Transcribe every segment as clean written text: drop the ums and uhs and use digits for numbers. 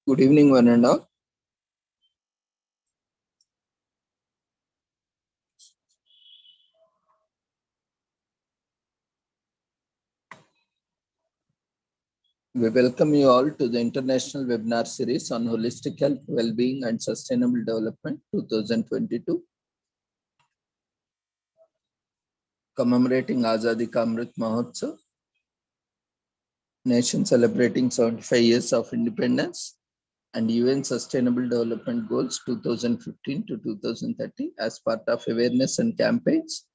Good evening, one and all. We welcome you all to the International Webinar Series on Holistic Health, Well-being and Sustainable Development 2022, commemorating Azadi Ka Amrit Mahotsav, nation celebrating 75 years of independence, and UN Sustainable Development Goals 2015 to 2030 as part of awareness and campaigns,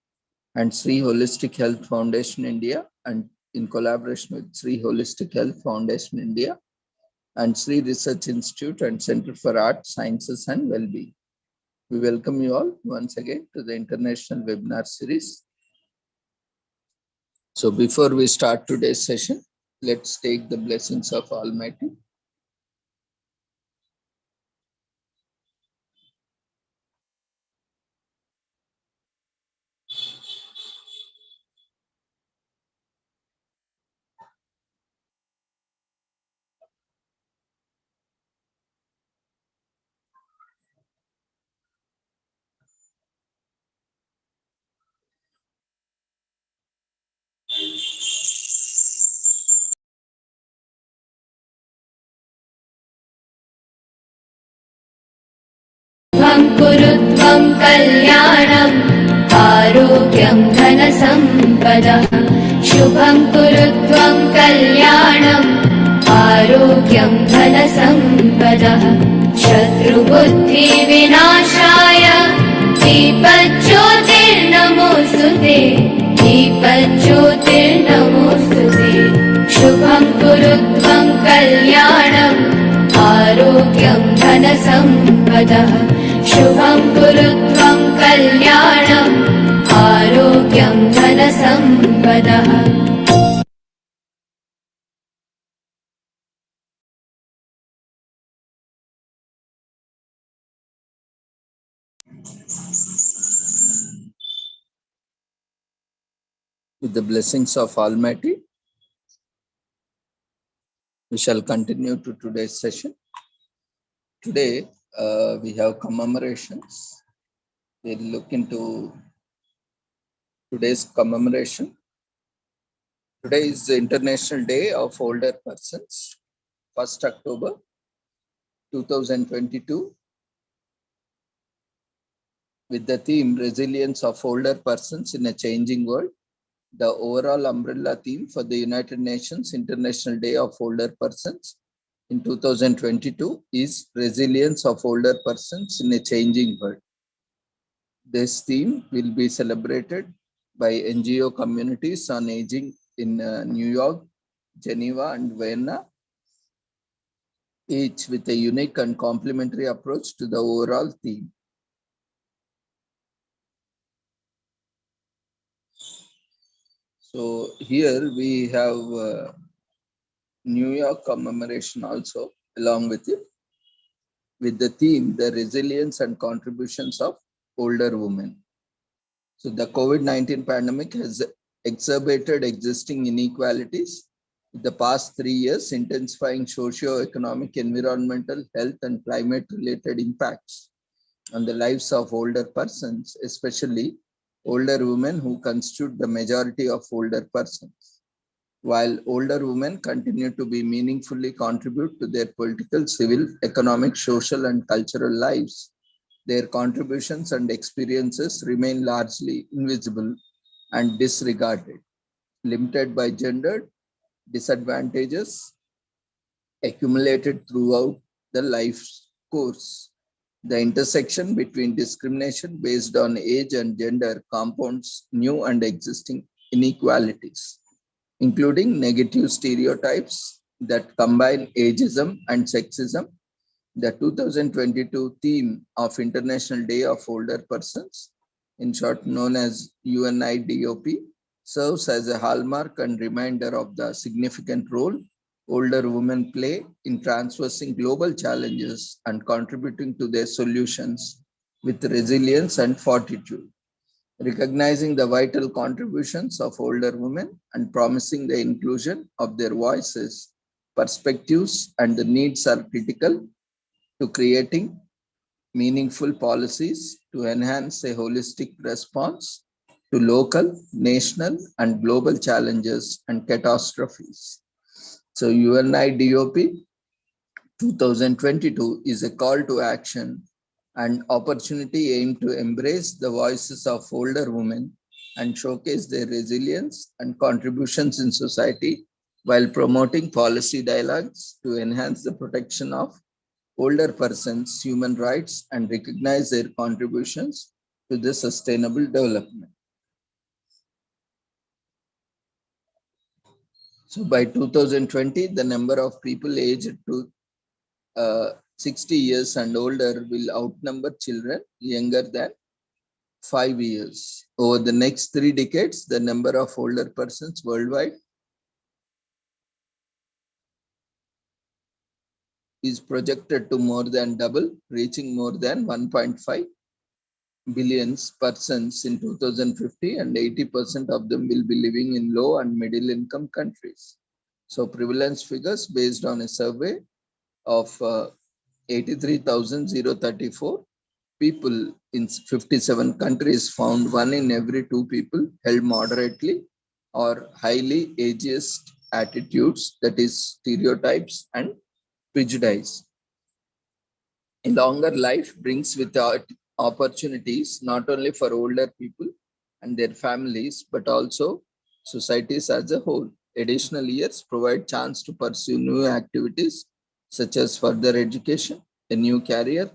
and Sri Holistic Health Foundation India, and in collaboration with Sri Holistic Health Foundation India and Sri Research Institute and Center for Art, Sciences and Wellbeing. We welcome you all once again to the International Webinar Series. So before we start today's session, let's take the blessings of Almighty. कुरुत्वं कल्याणम् आरोग्यं धनसम्पदः शुभं कुरुत्वं कल्याणम् आरोग्यं धनसम्पदः शत्रुबुद्धिविनाशाय दीपज्योतिर्नमोऽस्तुते दीपज्योतिर्नमोऽस्तुते शुभं कुरुत्वं कल्याणम् आरोग्यं धनसम्पदः शुभं कुरुत्वं कल्याणम् आरोग्यं धनसम्पदः With the blessings of Almighty, we shall continue to today's session. Today, we have commemorations. We'll look into today's commemoration. Today is the International Day of Older Persons, 1st October 2022, with the theme Resilience of Older Persons in a Changing World. The overall umbrella theme for the United Nations International Day of Older Persons in 2022 is Resilience of Older Persons in a Changing World. This theme will be celebrated by NGO communities on aging in New York, Geneva, and Vienna, each with a unique and complementary approach to the overall theme. So here we have New York commemoration also along with it, with the theme, the resilience and contributions of older women. So the COVID-19 pandemic has exacerbated existing inequalities in the past 3 years, intensifying socio-economic, environmental, health, and climate-related impacts on the lives of older persons, especially older women who constitute the majority of older persons. While older women continue to be meaningfully contribute to their political, civil, economic, social, and cultural lives, their contributions and experiences remain largely invisible and disregarded, limited by gender disadvantages accumulated throughout the life course. The intersection between discrimination based on age and gender compounds new and existing inequalities, including negative stereotypes that combine ageism and sexism. The 2022 theme of International Day of Older Persons, in short known as UNIDOP, serves as a hallmark and reminder of the significant role older women play in traversing global challenges and contributing to their solutions with resilience and fortitude. Recognizing the vital contributions of older women and promising the inclusion of their voices, perspectives, and the needs are critical to creating meaningful policies to enhance a holistic response to local, national, and global challenges and catastrophes. So UNIDOP 2022 is a call to action and opportunity aimed to embrace the voices of older women and showcase their resilience and contributions in society while promoting policy dialogues to enhance the protection of older persons' human rights and recognize their contributions to the sustainable development. So by 2020, the number of people aged to 60 years and older will outnumber children younger than 5 years. Over the next 3 decades, the number of older persons worldwide is projected to more than double, reaching more than 1.5 billion persons in 2050, and 80% of them will be living in low and middle income countries. So prevalence figures based on a survey of 83,034 people in 57 countries found 1 in every 2 people held moderately or highly ageist attitudes, that is stereotypes and prejudice. A longer life brings with it opportunities not only for older people and their families, but also societies as a whole. Additional years provide chance to pursue new activities such as further education, a new career,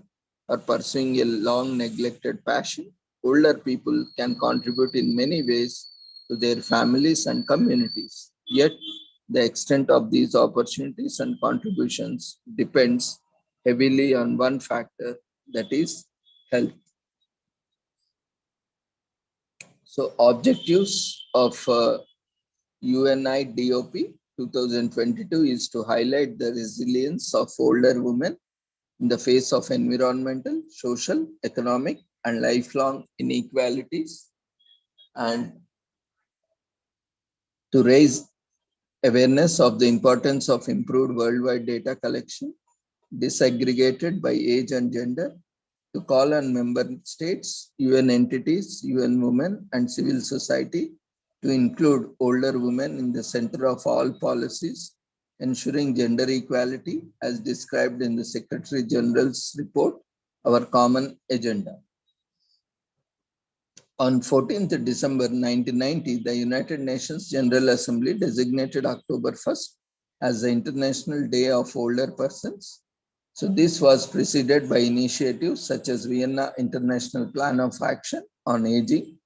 or pursuing a long neglected passion. Older people can contribute in many ways to their families and communities. Yet, the extent of these opportunities and contributions depends heavily on one factor, that is health. So objectives of UNIDOP 2022 is to highlight the resilience of older women in the face of environmental, social, economic, and lifelong inequalities, and to raise awareness of the importance of improved worldwide data collection, disaggregated by age and gender, to call on member states, UN entities, UN women, and civil society to include older women in the center of all policies, ensuring gender equality as described in the Secretary General's report, Our Common Agenda. On 14th December 1990, the United Nations General Assembly designated October 1st as the International Day of Older Persons. So this was preceded by initiatives such as Vienna International Plan of Action on Aging,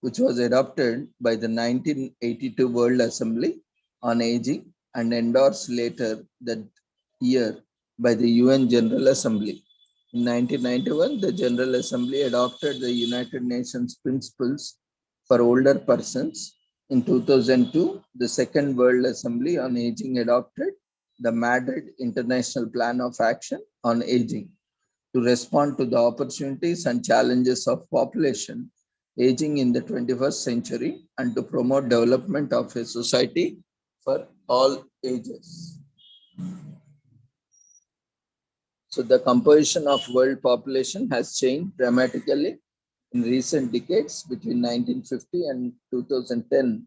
which was adopted by the 1982 World Assembly on Aging and endorsed later that year by the UN General Assembly. In 1991, the General Assembly adopted the United Nations Principles for Older Persons. In 2002, the Second World Assembly on Aging adopted the Madrid International Plan of Action on Aging to respond to the opportunities and challenges of population aging in the 21st century and to promote development of a society for all ages. So the composition of world population has changed dramatically in recent decades between 1950 and 2010,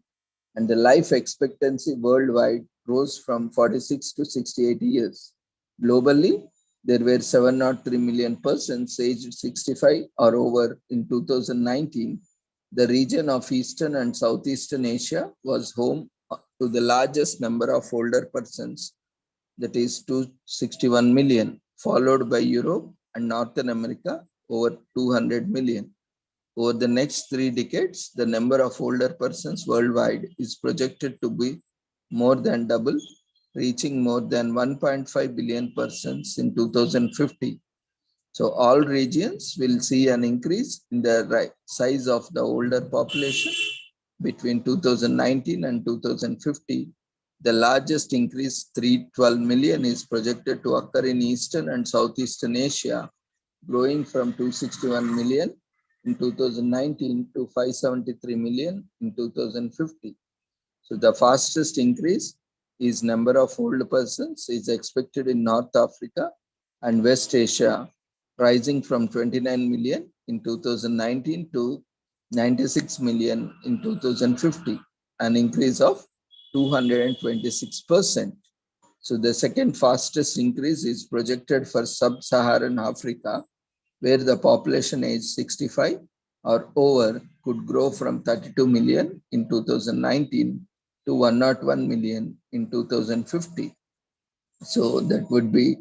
and the life expectancy worldwide rose from 46 to 68 years. Globally, there were 703 million persons aged 65 or over in 2019. The region of Eastern and Southeastern Asia was home to the largest number of older persons, that is 261 million, followed by Europe and Northern America, over 200 million. Over the next 3 decades, the number of older persons worldwide is projected to be more than double, reaching more than 1.5 billion persons in 2050. So all regions will see an increase in the size of the older population between 2019 and 2050. The largest increase, 312 million, is projected to occur in Eastern and Southeastern Asia, growing from 261 million in 2019 to 573 million in 2050. So the fastest increase is number of old persons is expected in North Africa, and West Asia, rising from 29 million in 2019 to 96 million in 2050, an increase of 226%. So the second fastest increase is projected for sub-Saharan Africa, where the population age 65 or over could grow from 32 million in 2019 to 101 million in 2050. So that would be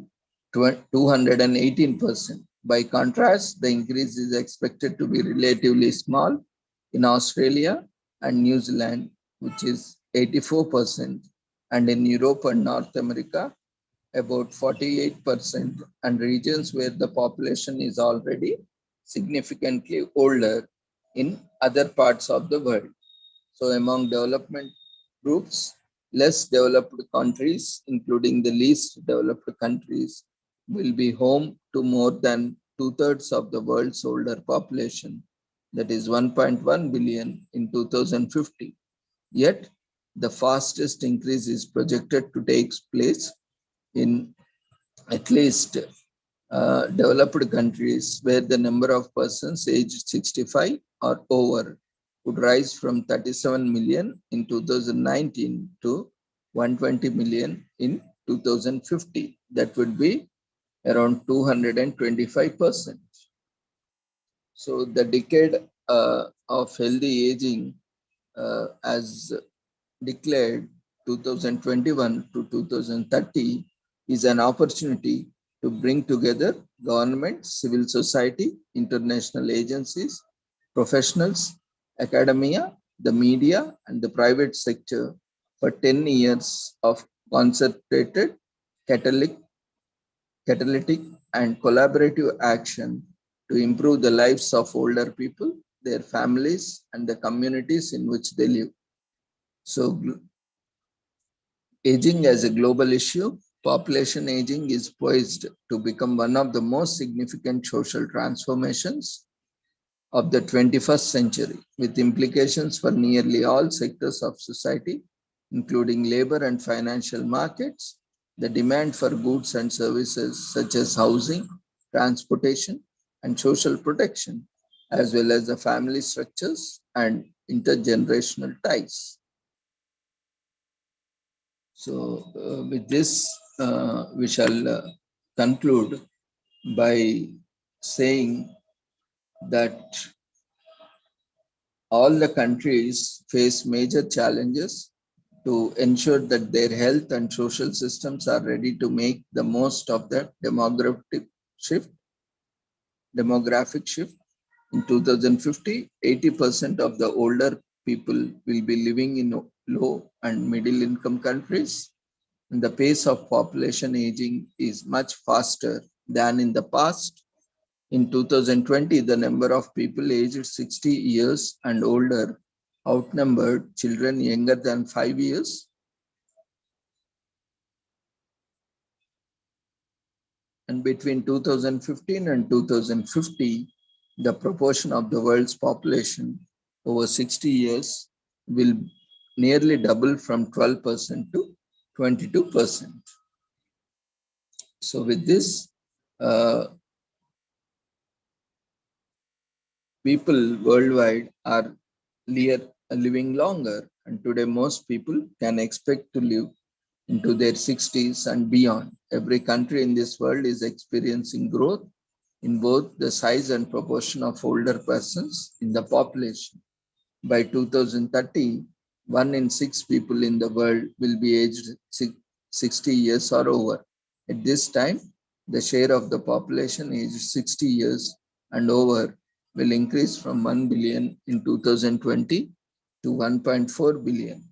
218%. By contrast, the increase is expected to be relatively small in Australia and New Zealand, which is 84%, and in Europe and North America, about 48%, and regions where the population is already significantly older in other parts of the world. So among development groups, less developed countries, including the least developed countries, will be home to more than two-thirds of the world's older population, that is 1.1 billion in 2050. Yet, the fastest increase is projected to take place in at least developed countries where the number of persons aged 65 or over would rise from 37 million in 2019 to 120 million in 2050. That would be around 225%. So the decade of healthy aging, as declared 2021 to 2030, is an opportunity to bring together government, civil society, international agencies, professionals, academia, the media, and the private sector for 10 years of concentrated, catalytic, and collaborative action to improve the lives of older people, their families, and the communities in which they live. So, aging as a global issue, population aging is poised to become one of the most significant social transformations of the 21st century, with implications for nearly all sectors of society, including labor and financial markets, the demand for goods and services such as housing, transportation, and social protection, as well as the family structures and intergenerational ties. So, with this, we shall conclude by saying that all the countries face major challenges to ensure that their health and social systems are ready to make the most of the demographic shift. In 2050, 80% of the older people will be living in low and middle income countries. And the pace of population aging is much faster than in the past. In 2020, the number of people aged 60 years and older outnumbered children younger than 5 years. And between 2015 and 2050, the proportion of the world's population over 60 years will nearly double from 12% to 22%. So with this, people worldwide are living longer, and today most people can expect to live into their 60s and beyond. Every country in this world is experiencing growth in both the size and proportion of older persons in the population. By 2030, 1 in 6 people in the world will be aged 60 years or over. At this time, the share of the population aged 60 years and over will increase from 1 billion in 2020 to 1.4 billion.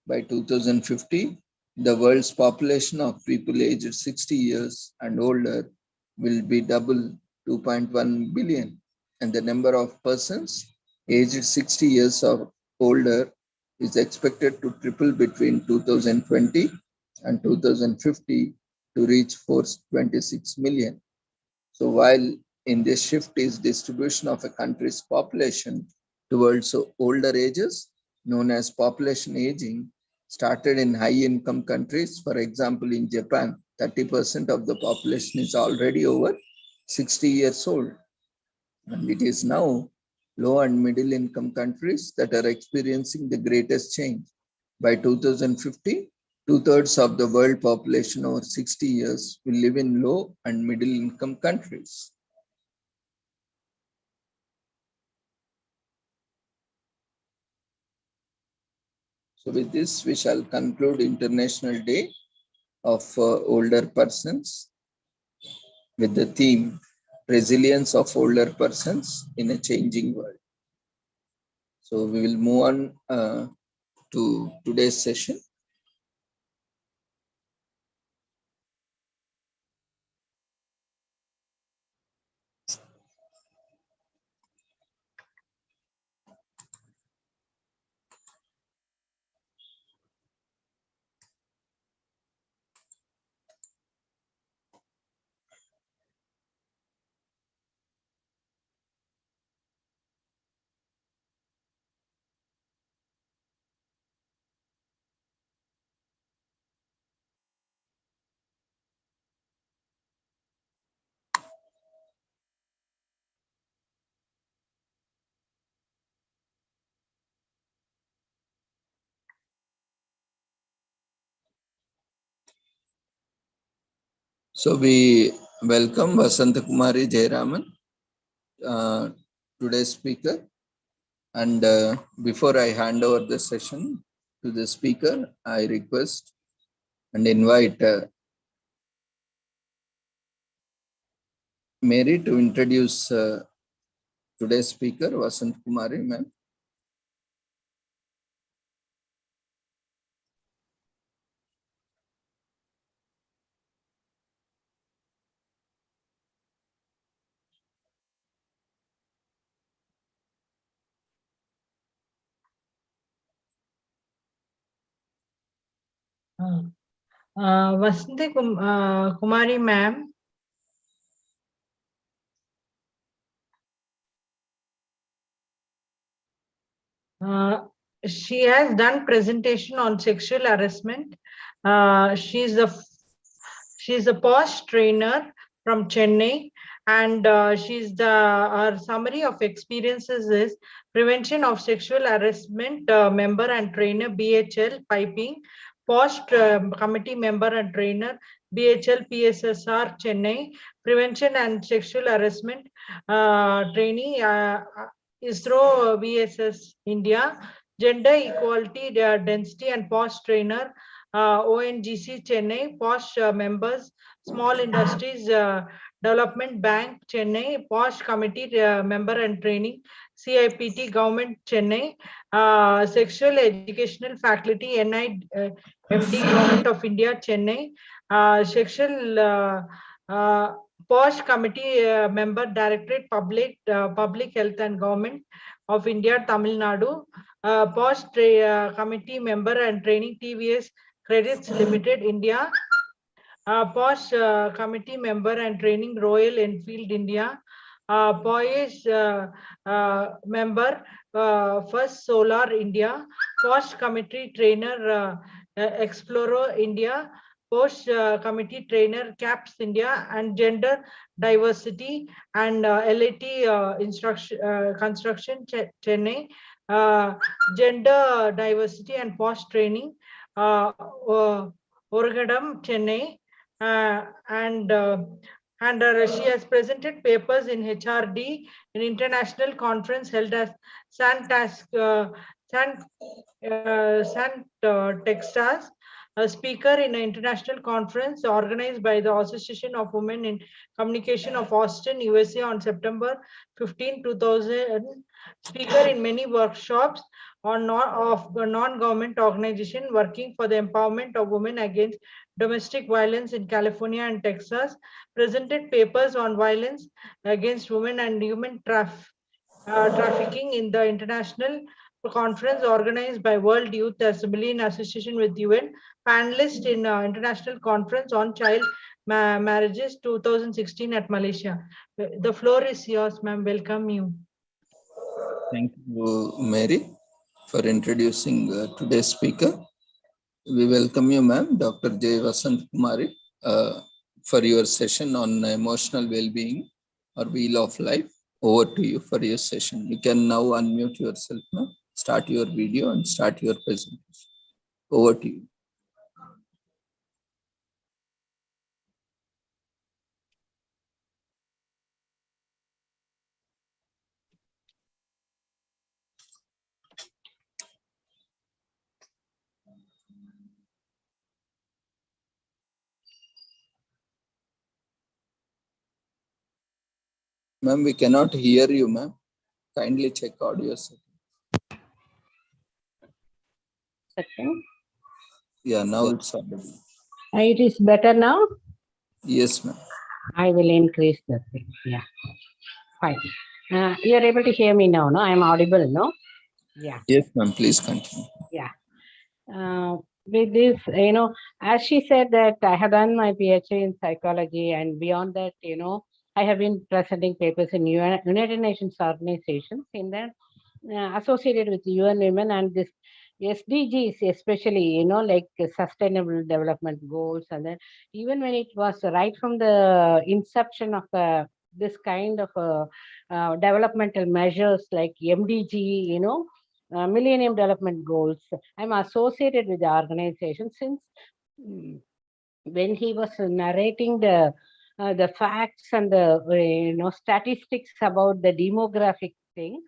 By 2050, the world's population of people aged 60 years and older will be double 2.1 billion, and the number of persons aged 60 years or older is expected to triple between 2020 and 2050 to reach 426 million. So while in this shift is distribution of a country's population towards older ages, known as population aging, started in high-income countries. For example, in Japan, 30% of the population is already over 60 years old. And it is now low and middle income countries that are experiencing the greatest change. By 2050, 2/3 of the world population over 60 years will live in low and middle income countries. So with this, we shall conclude International Day of Older Persons with the theme Resilience of Older Persons in a Changing World. So we will move on to today's session. So we welcome Vasanta Kumari Jayaraman, today's speaker. And before I hand over the session to the speaker, I request and invite Mary to introduce today's speaker, Vasanta Kumari, ma'am. Vasanthi Kumari ma'am. She has done presentation on sexual harassment. She's a POSH trainer from Chennai, and her summary of experiences is prevention of sexual harassment member and trainer BHL piping, POSH committee member and trainer BHL PSSR Chennai, prevention and sexual harassment trainee ISRO VSS India, gender equality density and POSH trainer ONGC Chennai, POSH members, small industries development bank Chennai, POSH committee member and training CIPT government Chennai, sexual educational faculty NI MD government of India Chennai, sexual POSH committee member directorate public health and government of India Tamil Nadu, POSH committee member and training TVS Credits Limited India, POSH committee member and training Royal Enfield India, POSH member First Solar India, POSH committee trainer Explorer India, POSH committee trainer CAPS India, and gender diversity and LIT construction Chennai, gender diversity and POSH training Oragadam Chennai, and she has presented papers in HRD in international conference held at Texas, a speaker in an international conference organized by the Association of Women in Communication of Austin, USA on September 15, 2000, speaker in many workshops on non-government organization working for the empowerment of women against domestic violence in California and Texas, presented papers on violence against women and human trafficking in the international conference organized by World Youth Assembly in association with UN, panelist in international conference on child marriages 2016 at Malaysia. The floor is yours, ma'am. Welcome you. Thank you, Mary, for introducing today's speaker. We welcome you, ma'am, Dr. J. Vasanta Kumari, for your session on emotional well-being or wheel of life. Over to you for your session. You can now unmute yourself now, start your video and start your presentation. Over to you. Ma'am, we cannot hear you, ma'am. Kindly check audio setting. Second. Yeah, now it's audible. It is better now. Yes, ma'am. I will increase the thing. Yeah, fine. You are able to hear me now, no? I am audible, no? Yeah. Yes, ma'am. Please continue. Yeah. With this, as she said that I have done my PhD in psychology, and beyond that, I have been presenting papers in United Nations organizations in that associated with UN Women and this SDGs, especially, like Sustainable Development Goals. And then even when it was right from the inception of this kind of developmental measures like MDG, Millennium Development Goals, I'm associated with the organization since when he was narrating the facts and the statistics about the demographic thing.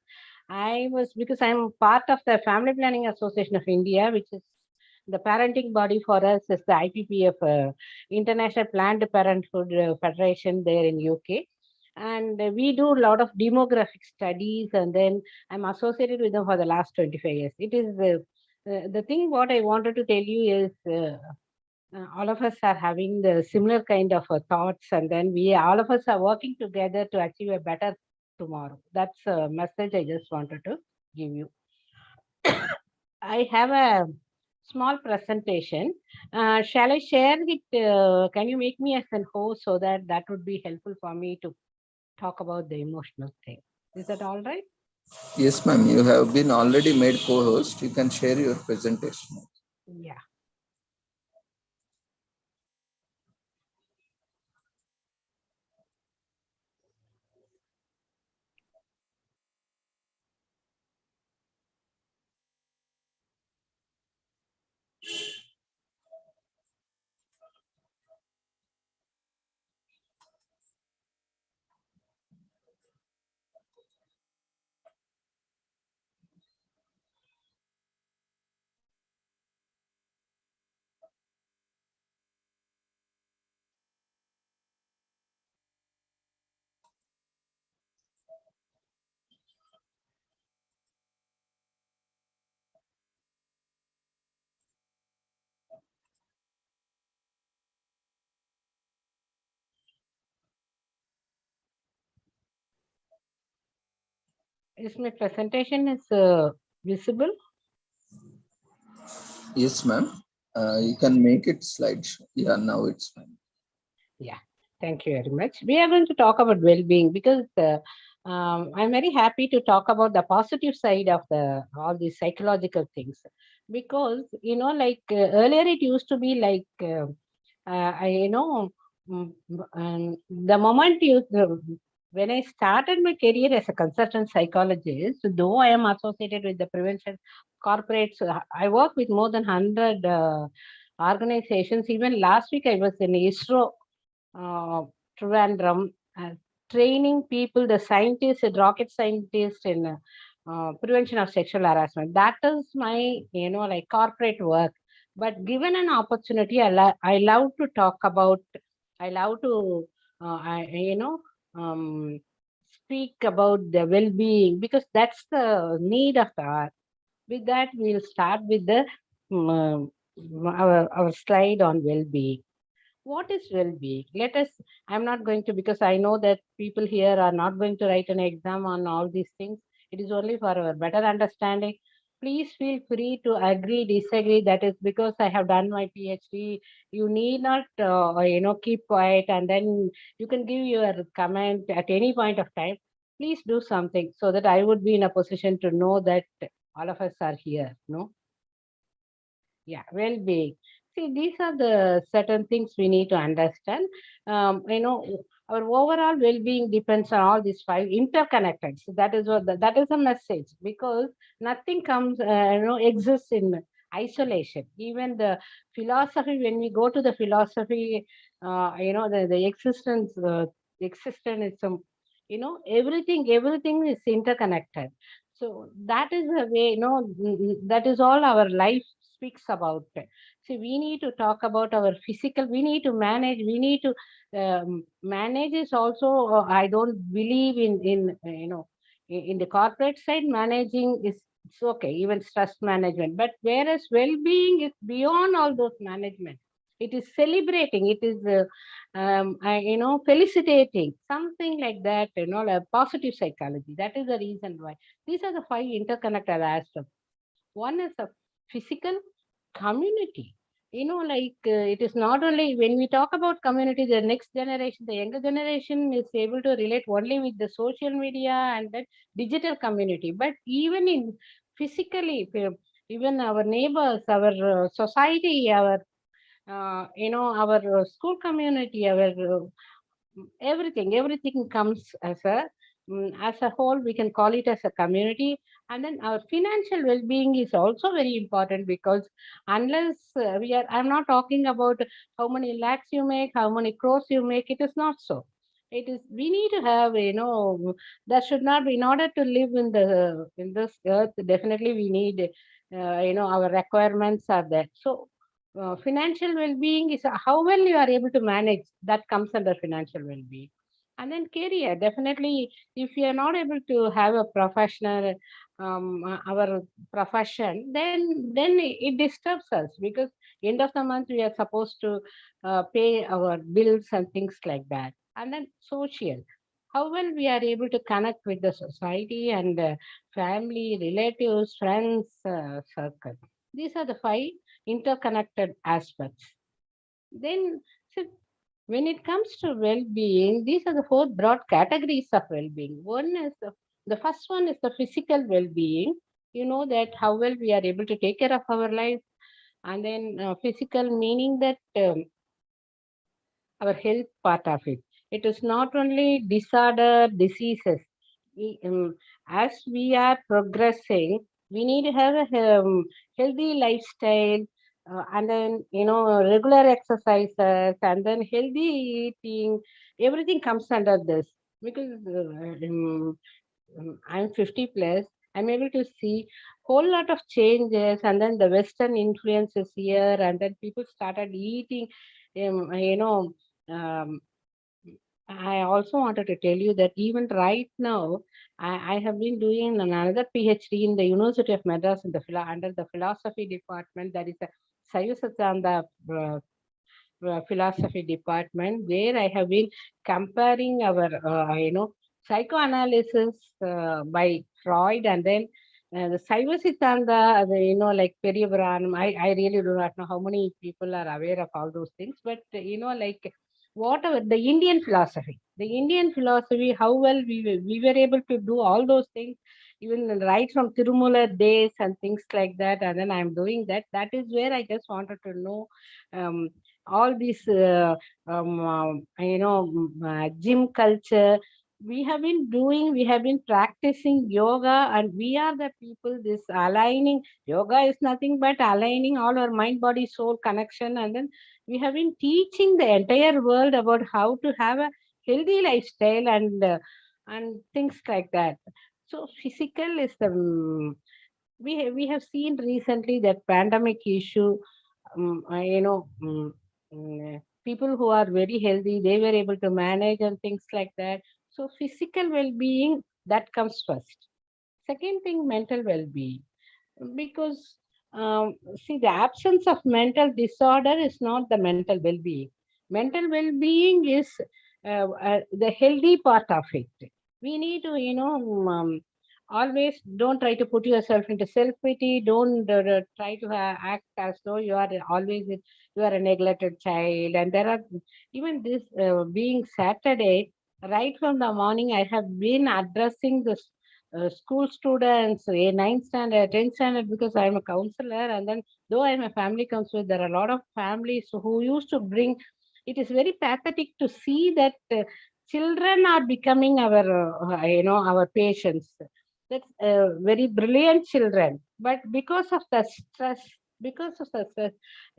I was, because I'm part of the Family Planning Association of India, which is the parenting body for us is the IPPF, International Planned Parenthood Federation there in UK. And we do a lot of demographic studies, and then I'm associated with them for the last 25 years. It is the thing what I wanted to tell you is all of us are having the similar kind of thoughts, and then all of us are working together to achieve a better tomorrow. That's a message I just wanted to give you. I have a small presentation. Shall I share it? Can you make me as a host so that would be helpful for me to talk about the emotional thing? Is that all right? Yes, ma'am. You have been already made co-host. You can share your presentation. Yeah. Is my presentation is visible? Yes, ma'am. You can make it slideshow. Yeah, now it's fine. Yeah, thank you very much. We are going to talk about well-being because I'm very happy to talk about the positive side of all these psychological things. Because, like earlier it used to be like, the moment when I started my career as a consultant psychologist, though I am associated with the prevention corporates, I work with more than 100 organizations. Even last week I was in ISRO Trivandrum, training people, the scientists, the rocket scientists in prevention of sexual harassment. That is my, like corporate work. But given an opportunity, I love to talk about, I love to, speak about the well-being because that's the need of the hour. With that, we'll start with the our slide on well-being. What is well-being? Let us, I'm not going to, because I know that people here are not going to write an exam on all these things. It is only for our better understanding. Please feel free to agree, disagree. That is because I have done my PhD. You need not, keep quiet, and then you can give your comment at any point of time. Please do something so that I would be in a position to know that all of us are here, no? Yeah, well-being. See, these are the certain things we need to understand. You know, our overall well-being depends on all these five interconnected. So that is what that is a message, because nothing comes, exists in isolation. Even the philosophy, when we go to the philosophy, the existentialism, everything is interconnected. So that is the way, that is all our life speaks about. See, we need to talk about our physical, we need to manage, we need to manage is also, I don't believe in the corporate side, managing is it's okay, even stress management. But whereas well-being is beyond all those management. It is celebrating, it is, felicitating, something like that, like positive psychology. That is the reason why. These are the five interconnected aspects. One is a physical community. It is not only when we talk about community, the next generation, the younger generation is able to relate only with the social media and that digital community. But even in physically, even our neighbors, our society, our school community, our everything comes as a whole, we can call it as a community. And then our financial well-being is also very important, because unless I'm not talking about how many lakhs you make, how many crores you make, it is not so. It is, we need to have, that should not be, in order to live in this earth, definitely we need, our requirements are there. So financial well-being is how well you are able to manage, that comes under financial well-being. And then career, definitely, if you are not able to have a professional, our profession, then it disturbs us, because end of the month we are supposed to pay our bills and things like that. And then social, how well we are able to connect with the society and family, relatives, friends, circle. These are the five interconnected aspects. Then, so when it comes to well-being, these are the four broad categories of well-being. One is the first one is the physical well-being. You know that how well we are able to take care of our life, and then physical meaning that our health part of it. It is not only disorder, diseases. As we are progressing, we need to have a healthy lifestyle, and then regular exercises, and then healthy eating. Everything comes under this, because I'm 50 plus. I'm able to see whole lot of changes, and then the Western influences here, and then people started eating, um, I also wanted to tell you that even right now, I have been doing another PhD in the University of Madras in the under the philosophy department. That is a Saiva Siddhanta philosophy department, where I have been comparing our, psychoanalysis by Freud, and then the Saiva Siddhanta, like Periyapuranam. I really do not know how many people are aware of all those things, but like whatever the Indian philosophy, how well we were able to do all those things, even right from Tirumula days and things like that. And then I'm doing that. That is where I just wanted to know. All these gym culture we have been practicing yoga, and we are the people, this aligning yoga is nothing but aligning all our mind body soul connection. And then we have been teaching the entire world about how to have a healthy lifestyle, and things like that. So physical is the we have seen recently that pandemic issue. People who are very healthy, they were able to manage and things like that. So physical well-being, that comes first. Second thing, mental well-being, because see, the absence of mental disorder is not the mental well-being. Mental well-being is the healthy part of it. We need to, always don't try to put yourself into self-pity. Don't try to act as though you are always you are a neglected child. And there are even this being Saturday, right from the morning, I have been addressing this school students, a 9th standard, 10th standard, because I'm a counselor. And then, though I'm a family counselor, there are a lot of families who used to bring. It is very pathetic to see that children are becoming our patients. That's very brilliant children. But because of the stress,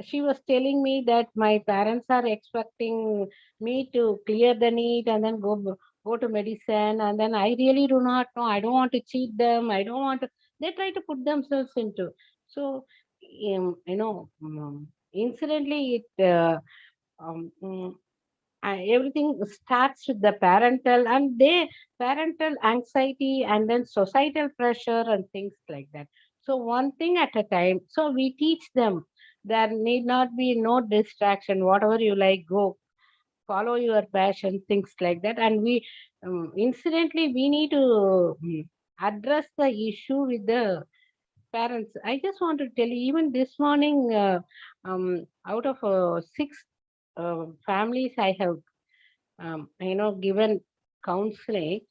she was telling me that my parents are expecting me to clear the NEET and then go to medicine, and then I really do not know. I don't want to cheat them. I don't want to. They try to put themselves into. So, incidentally, um, mm, everything starts with the parental anxiety and then societal pressure and things like that. So one thing at a time. So we teach them there need not be no distraction. Whatever you like, go follow your passion, things like that. And incidentally, we need to address the issue with the parents. I just want to tell you, even this morning, out of six families I have, given counseling.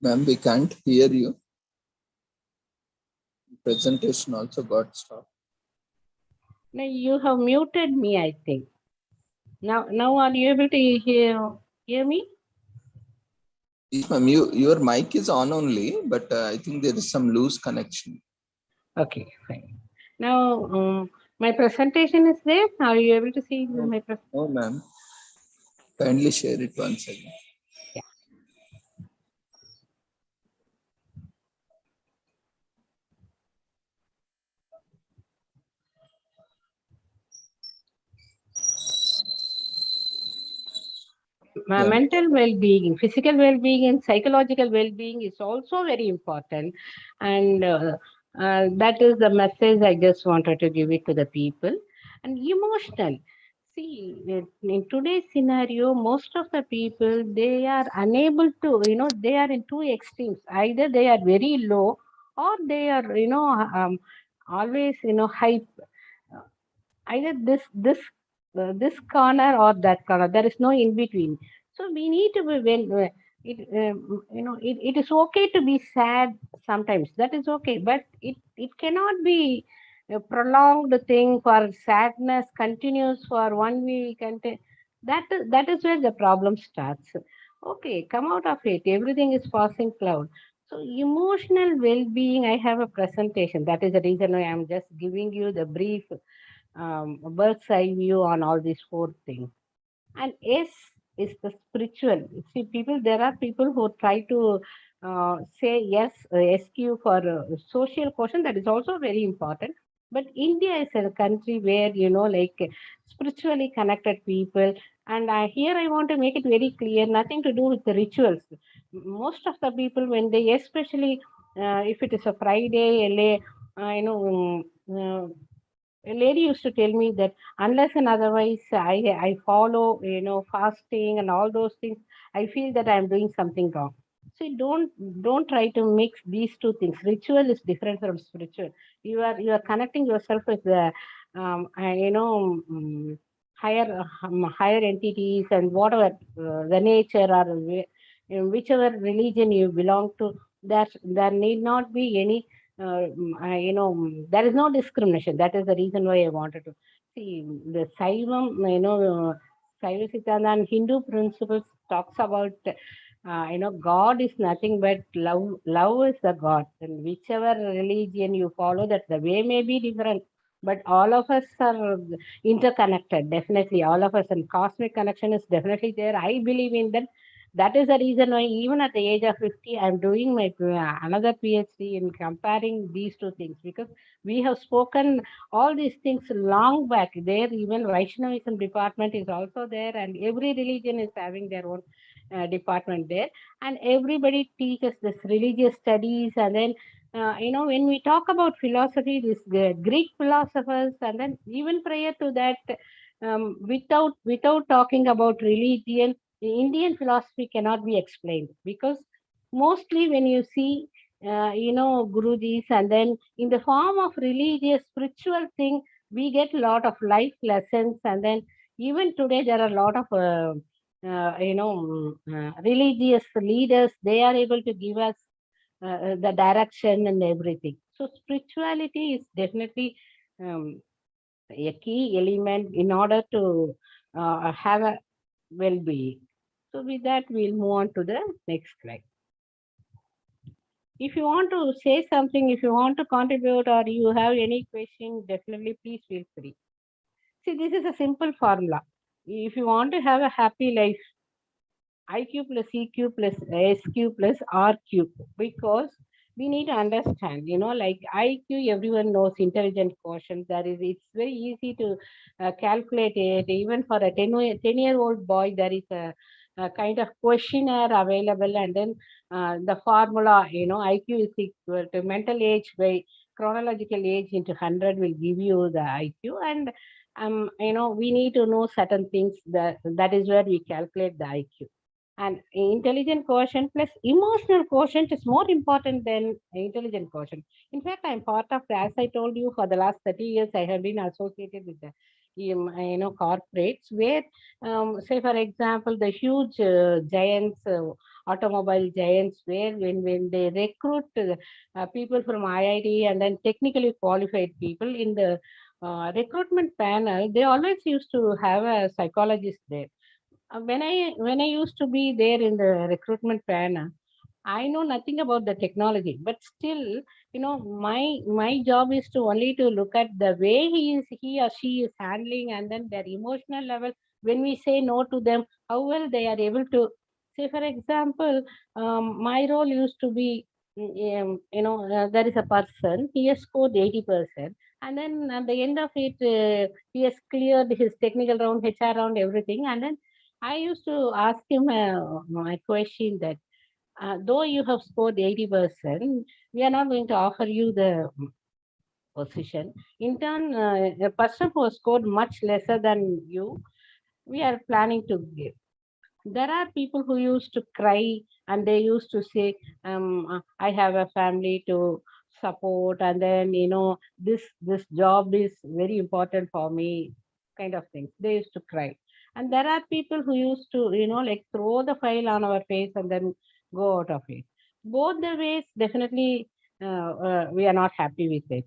Ma'am, we can't hear you. Presentation also got stopped. Now you have muted me, I think. Now are you able to hear me? Yes, ma'am, your mic is on only, but I think there is some loose connection. Okay, fine. Now my presentation is there. Are you able to see my presentation? No, ma'am. Kindly share it once again. Yeah. Mental well-being, physical well-being, and psychological well-being is also very important, and that is the message I just wanted to give it to the people. And emotional. See, in today's scenario, most of the people, they are unable to, they are in two extremes. Either they are very low, or they are, always, hype. Either this corner or that corner. There is no in between. So we need to be when it is okay to be sad sometimes. That is okay, but it cannot be a prolonged thing. For sadness continues for 1 week, and that is where the problem starts. Okay, come out of it. Everything is passing cloud. So emotional well-being, I have a presentation. That is the reason why I'm just giving you the brief bird's eye view on all these four things. And S is the spiritual. See, there are people who try to say yes, SQ for social quotient. That is also very important. But India is a country where, like spiritually connected people. And here I want to make it very clear, nothing to do with the rituals. Most of the people, when they, especially if it is a Friday, a lady used to tell me that unless and otherwise I follow, fasting and all those things, I feel that I'm doing something wrong. See, don't try to mix these two things. Ritual is different from spiritual. You are connecting yourself with the higher entities and whatever the nature or whichever religion you belong to. There need not be any there is no discrimination. That is the reason why I wanted to see the Saivam, Saiva Siddhanta and Hindu principles talks about, God is nothing but love. Love is the God. And whichever religion you follow, that the way may be different, but all of us are interconnected. Definitely, all of us, and cosmic connection is definitely there. I believe in that. That is the reason why even at the age of 50, I'm doing my another PhD in comparing these two things, because we have spoken all these things long back. There, even Vaishnavism department is also there, and every religion is having their own department there, and everybody teaches this religious studies. And then when we talk about philosophy, this Greek philosophers, and then even prior to that, without talking about religion, the Indian philosophy cannot be explained, because mostly when you see Gurujis, and then in the form of religious spiritual thing, we get a lot of life lessons. And then even today there are a lot of religious leaders. They are able to give us the direction and everything. So spirituality is definitely um, a key element in order to have a well-being. So with that, we'll move on to the next slide. If you want to say something, if you want to contribute, or you have any question, definitely please feel free. See, this is a simple formula. If you want to have a happy life, IQ plus EQ plus SQ plus RQ, because we need to understand, like IQ, everyone knows intelligent quotient. It's very easy to calculate it. Even for a 10-year-old boy, there is a kind of questionnaire available, and then the formula, IQ is equal to mental age by chronological age into 100 will give you the IQ. And we need to know certain things. That is where we calculate the IQ. And intelligent quotient plus emotional quotient is more important than intelligent quotient. In fact, I'm part of, as I told you, for the last 30 years, I have been associated with the corporates where, say, for example, the huge giants, automobile giants, where when they recruit people from IIT and then technically qualified people in the recruitment panel, they always used to have a psychologist there. When I used to be there in the recruitment panel, I know nothing about the technology, but still, my job is to only to look at the way he or she is handling, and then their emotional level. When we say no to them, how well they are able to say. For example, my role used to be, there is a person, he has scored 80%, and then at the end of it, he has cleared his technical round, HR round, everything, and then I used to ask him my question that though you have scored 80%, we are not going to offer you the position. In turn, a person who has scored much lesser than you, we are planning to give. There are people who used to cry, and they used to say, I have a family to support, and then, this job is very important for me, kind of things. They used to cry. And there are people who used to, like throw the file on our face and then go out of it. Both the ways, definitely, we are not happy with it.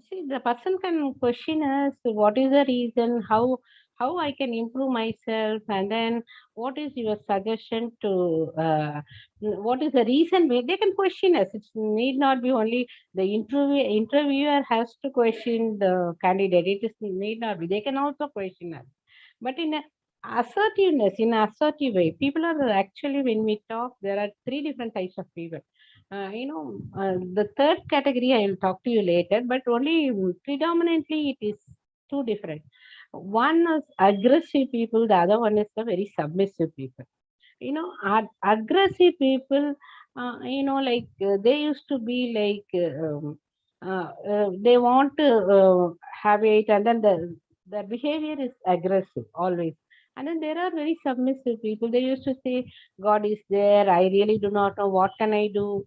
See, the person can question us, what is the reason, how I can improve myself, and then what is your suggestion to, what is the reason they can question us. It need not be only the interviewer has to question the candidate. It is need not be. They can also question us. But in a assertiveness, in an assertive way, people are actually, when we talk, there are three different types of people. The third category I will talk to you later, but only predominantly it is two different. One is aggressive people, the other one is the very submissive people. Aggressive people, they used to be like, they want to have it, and then the behavior is aggressive always. And then there are very submissive people. They used to say, God is there. I really do not know what can I do.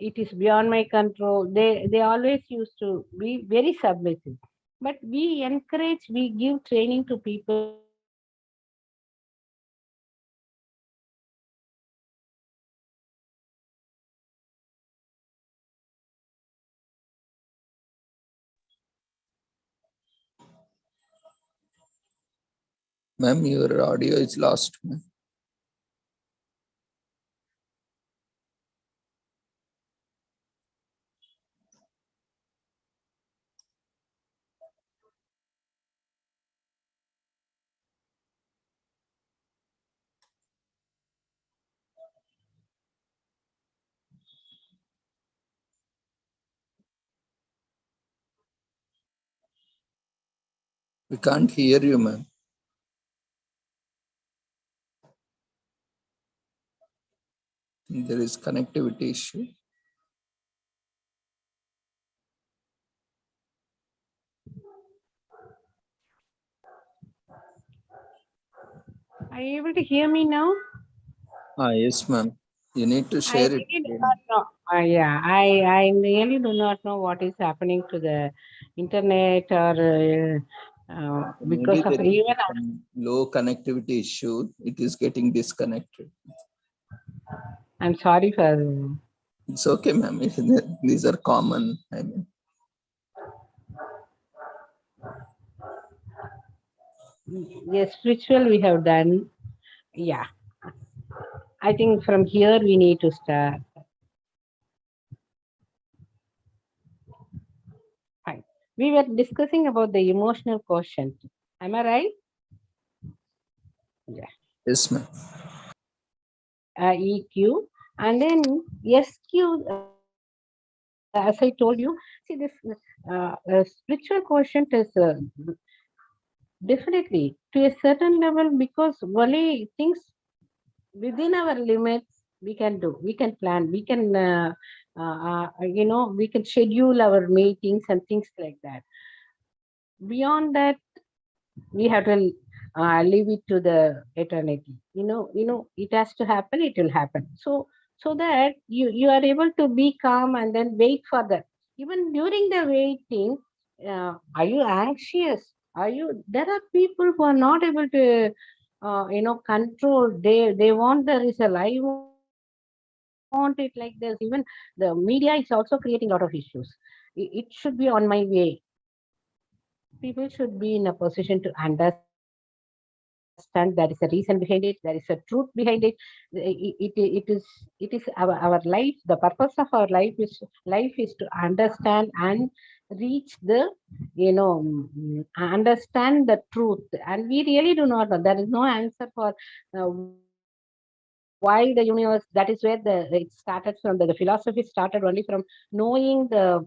It is beyond my control. They always used to be very submissive. But we encourage, we give training to people who are aggressive, and then they are able to Ma'am, your audio is lost. Ma'am. We can't hear you, ma'am. There is connectivity issue. Are you able to hear me now? Yes, ma'am. You need to I share it. really do not know. Yeah, I really do not know what is happening to the internet or Maybe because of there is even some low connectivity issue. It is getting disconnected. I'm sorry for It's okay, ma'am. These are common. I mean, yes, spiritual we have done. Yeah, I think from here we need to start. Fine. We were discussing about the emotional quotient. Am I right? Yeah. yes, ma'am. EQ and then SQ. As I told you, see this spiritual quotient is definitely to a certain level because only things within our limits we can do. We can plan. We can we can schedule our meetings and things like that. Beyond that, we have to leave it to the eternity. It has to happen. It will happen. So that you are able to be calm and then wait for that. Even during the waiting, are you anxious? Are you? There are people who are not able to, control. They want the result. I want it like this. Even the media is also creating a lot of issues. It should be on my way. People should be in a position to understand there is a reason behind it, there is a truth behind it. It is our life. The purpose of our life is to understand and reach the understand the truth, and we really do not know. There is no answer for why the universe. That is where it started from. The philosophy started only from knowing the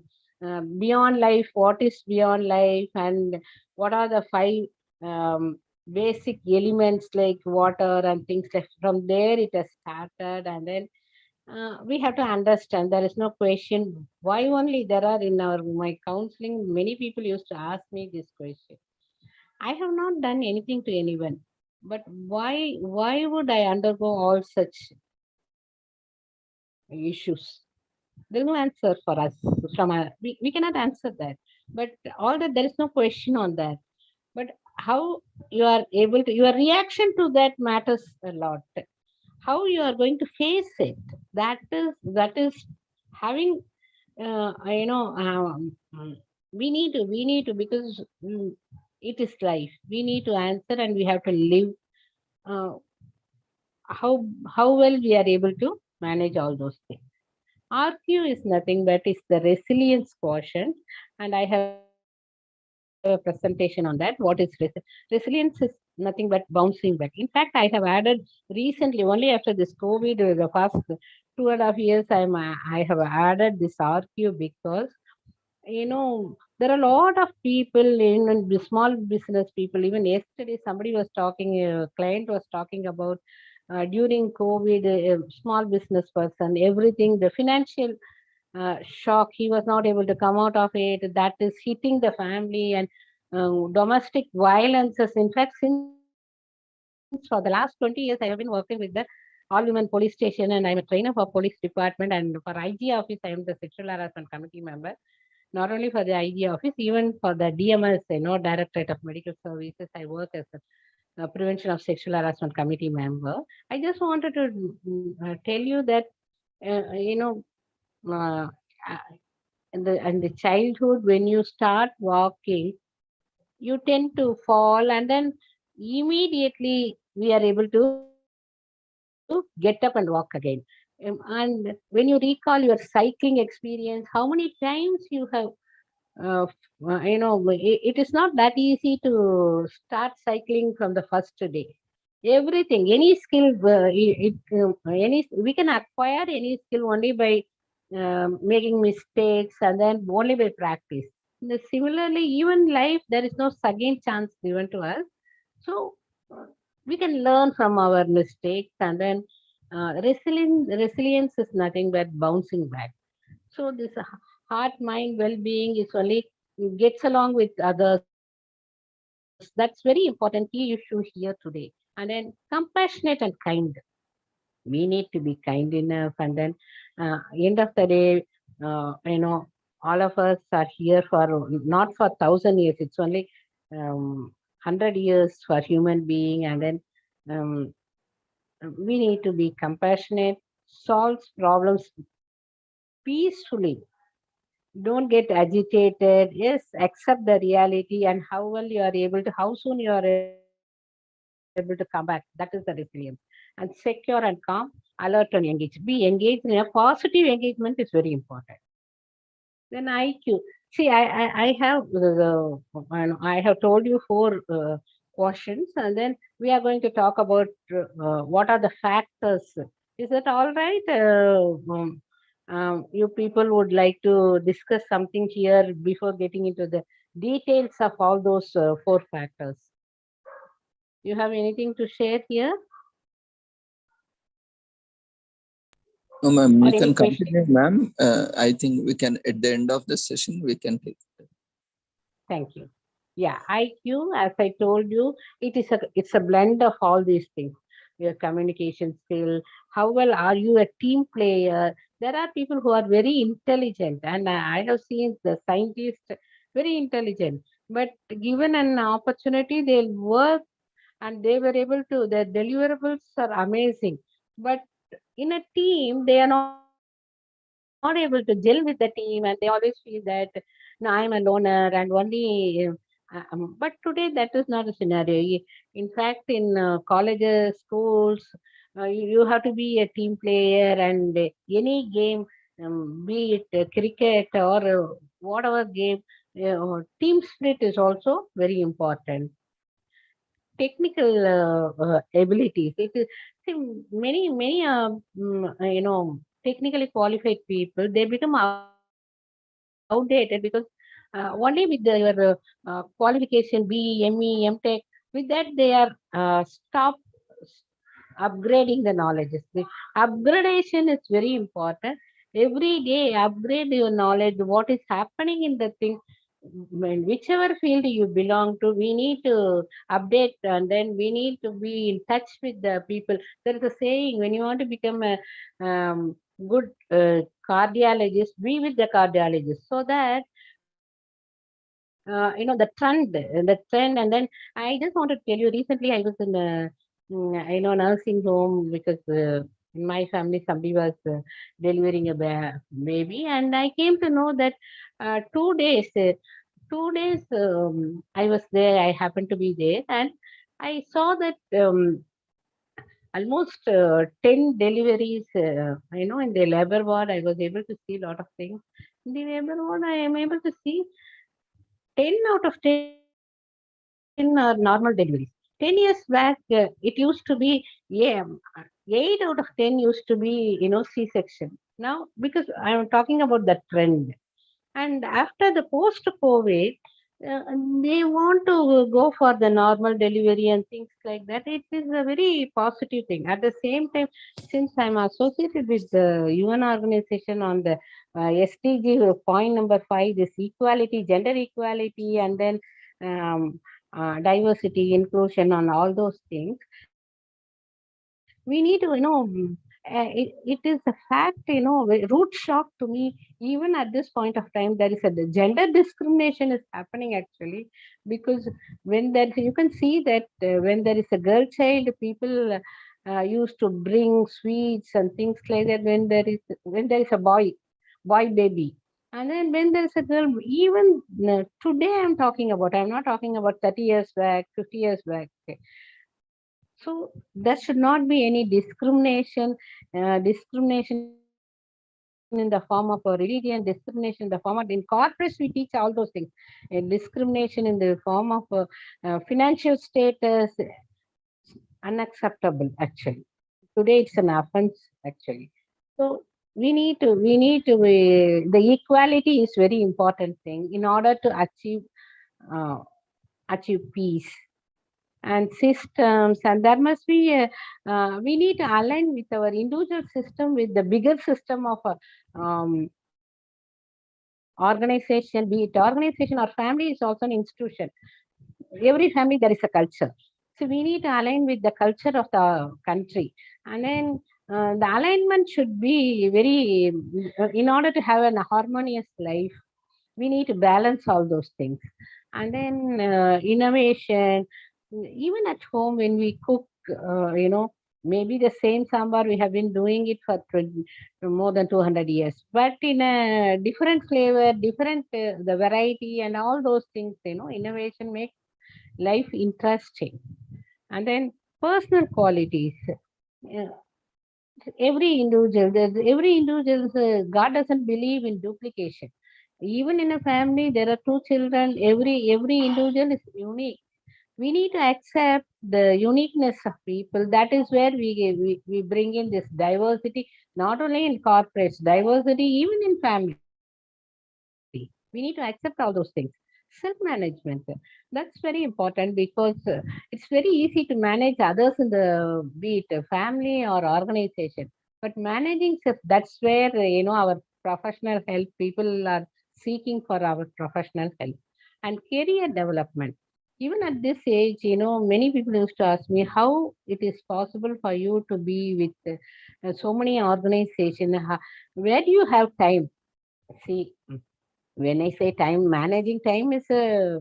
beyond life, what is beyond life, and what are the five basic elements like water and things like. From there it has started, and then we have to understand there is no question why. Only there are in our my counseling, many people used to ask me this question. I have not done anything to anyone, but why would I undergo all such issues? There is no answer for us. We cannot answer that. But all that, there is no question on that. But how you are able to, your reaction to that matters a lot. How you are going to face it, that is having we need to because it is life. We need to answer and we have to live. uh, how well we are able to manage all those things. RQ is nothing but is the resilience quotient, and I have a presentation on that. What is resilience? Is nothing but bouncing back. In fact, I have added recently, only after this COVID, the past 2.5 years, I have added this RQ because there are a lot of people in the small business people. Even yesterday, somebody was talking, a client was talking about during COVID, a small business person, everything, the financial shock, he was not able to come out of it. That is hitting the family and domestic violences. In fact, since for the last 20 years, I have been working with the all women police station, and I'm a trainer for police department. And for IG office, I am the sexual harassment committee member. Not only for the IG office, even for the DMS, Directorate of Medical Services, I work as a prevention of sexual harassment committee member. I just wanted to tell you that uh, uh, in the childhood, when you start walking, you tend to fall, and then immediately we are able to get up and walk again. And when you recall your cycling experience, how many times you have uh, it is not that easy to start cycling from the first day. Everything, any skill, any we can acquire any skill only by making mistakes and then only by practice. Similarly, even life, there is no second chance given to us. So we can learn from our mistakes, and then Resilience is nothing but bouncing back. So this heart, mind, well-being is only gets along with others. That's very important key issue here today. And then compassionate and kind. We need to be kind enough. And then end of the day, all of us are here for not for 1,000 years. It's only 100 years for human being. And then um, we need to be compassionate, solve problems peacefully. Don't get agitated. Yes, accept the reality and how well you are able to, how soon you are able to come back. That is the resilience. And secure and calm, alert and engage. Be engaged in a positive engagement is very important. Then IQ. See, I have I have told you four questions, and then we are going to talk about what are the factors. Is that all right? You people would like to discuss something here before getting into the details of all those four factors. You have anything to share here No, ma'am, or you any can question? continue, ma'am. I think we can, at the end of the session, we can take it. Thank you. Yeah, IQ, as I told you, it's a blend of all these things. Your communication skill, how well are you a team player? There are people who are very intelligent, and I have seen the scientists very intelligent, but given an opportunity, they'll work and they were able to. Their deliverables are amazing, but in a team, they are not able to gel with the team, and they always feel that no, I'm a loner and only. But today, that is not a scenario. In fact, in colleges, schools, you have to be a team player, and any game, be it cricket or whatever game, team spirit is also very important. Technical abilities. It is see, many technically qualified people, they become outdated because only with your qualification BE, ME, MTech, with that they are stop upgrading the knowledge. The upgradation is very important. Every day, upgrade your knowledge. What is happening in the thing, whichever field you belong to, we need to update, and then we need to be in touch with the people. There is a saying: when you want to become a good cardiologist, be with the cardiologist, so that the trend. And then I just want to tell you, recently I was in a nursing home because in my family somebody was delivering a baby, and I came to know that 2 days, 2 days I was there. I happened to be there, and I saw that almost 10 deliveries. In the labor ward, I was able to see a lot of things. In the labor ward, I am able to see 10 out of 10 are normal deliveries. 10 years back, it used to be, yeah, 8 out of 10 used to be, C-section. Now, because I'm talking about the trend. And after the post-COVID, they want to go for the normal delivery and things like that. It is a very positive thing. At the same time, since I'm associated with the UN organization on the SDG point number 5, this equality, gender equality, and then diversity, inclusion, and all those things, we need to, it is a fact, root shock to me. Even at this point of time, there is a gender discrimination is happening actually, because when there, you can see that when there is a girl child, people used to bring sweets and things like that. When there is a boy baby, and then when there is a girl, even today I'm not talking about 30 years back, 50 years back. Okay. So there should not be any discrimination in the form of a religion, discrimination in the form of, in corporates we teach all those things. Discrimination in the form of financial status, unacceptable actually. Today it's an offense actually. So the equality is very important thing in order to achieve peace. and systems, and there must be we need to align with our individual system with the bigger system of a organization, be it organization or family is also an institution. Every family there is a culture, so we need to align with the culture of the country. And then the alignment should be very in order to have an harmonious life, we need to balance all those things. And then innovation, even at home when we cook, maybe the same sambar we have been doing it for more than 200 years, but in a different flavor, different the variety and all those things, innovation makes life interesting. And then personal qualities. uh, every individual, God doesn't believe in duplication. Even in a family, there are two children. Every individual is unique. We need to accept the uniqueness of people. That is where we bring in this diversity, not only in corporates, diversity even in family. We need to accept all those things. Self-management, that's very important, because it's very easy to manage others in the, be it a family or organization. But managing self, that's where our professional help, people are seeking for our professional help. And career development, even at this age, many people used to ask me how it is possible for you to be with so many organizations. Where do you have time? See, when I say time, managing time is a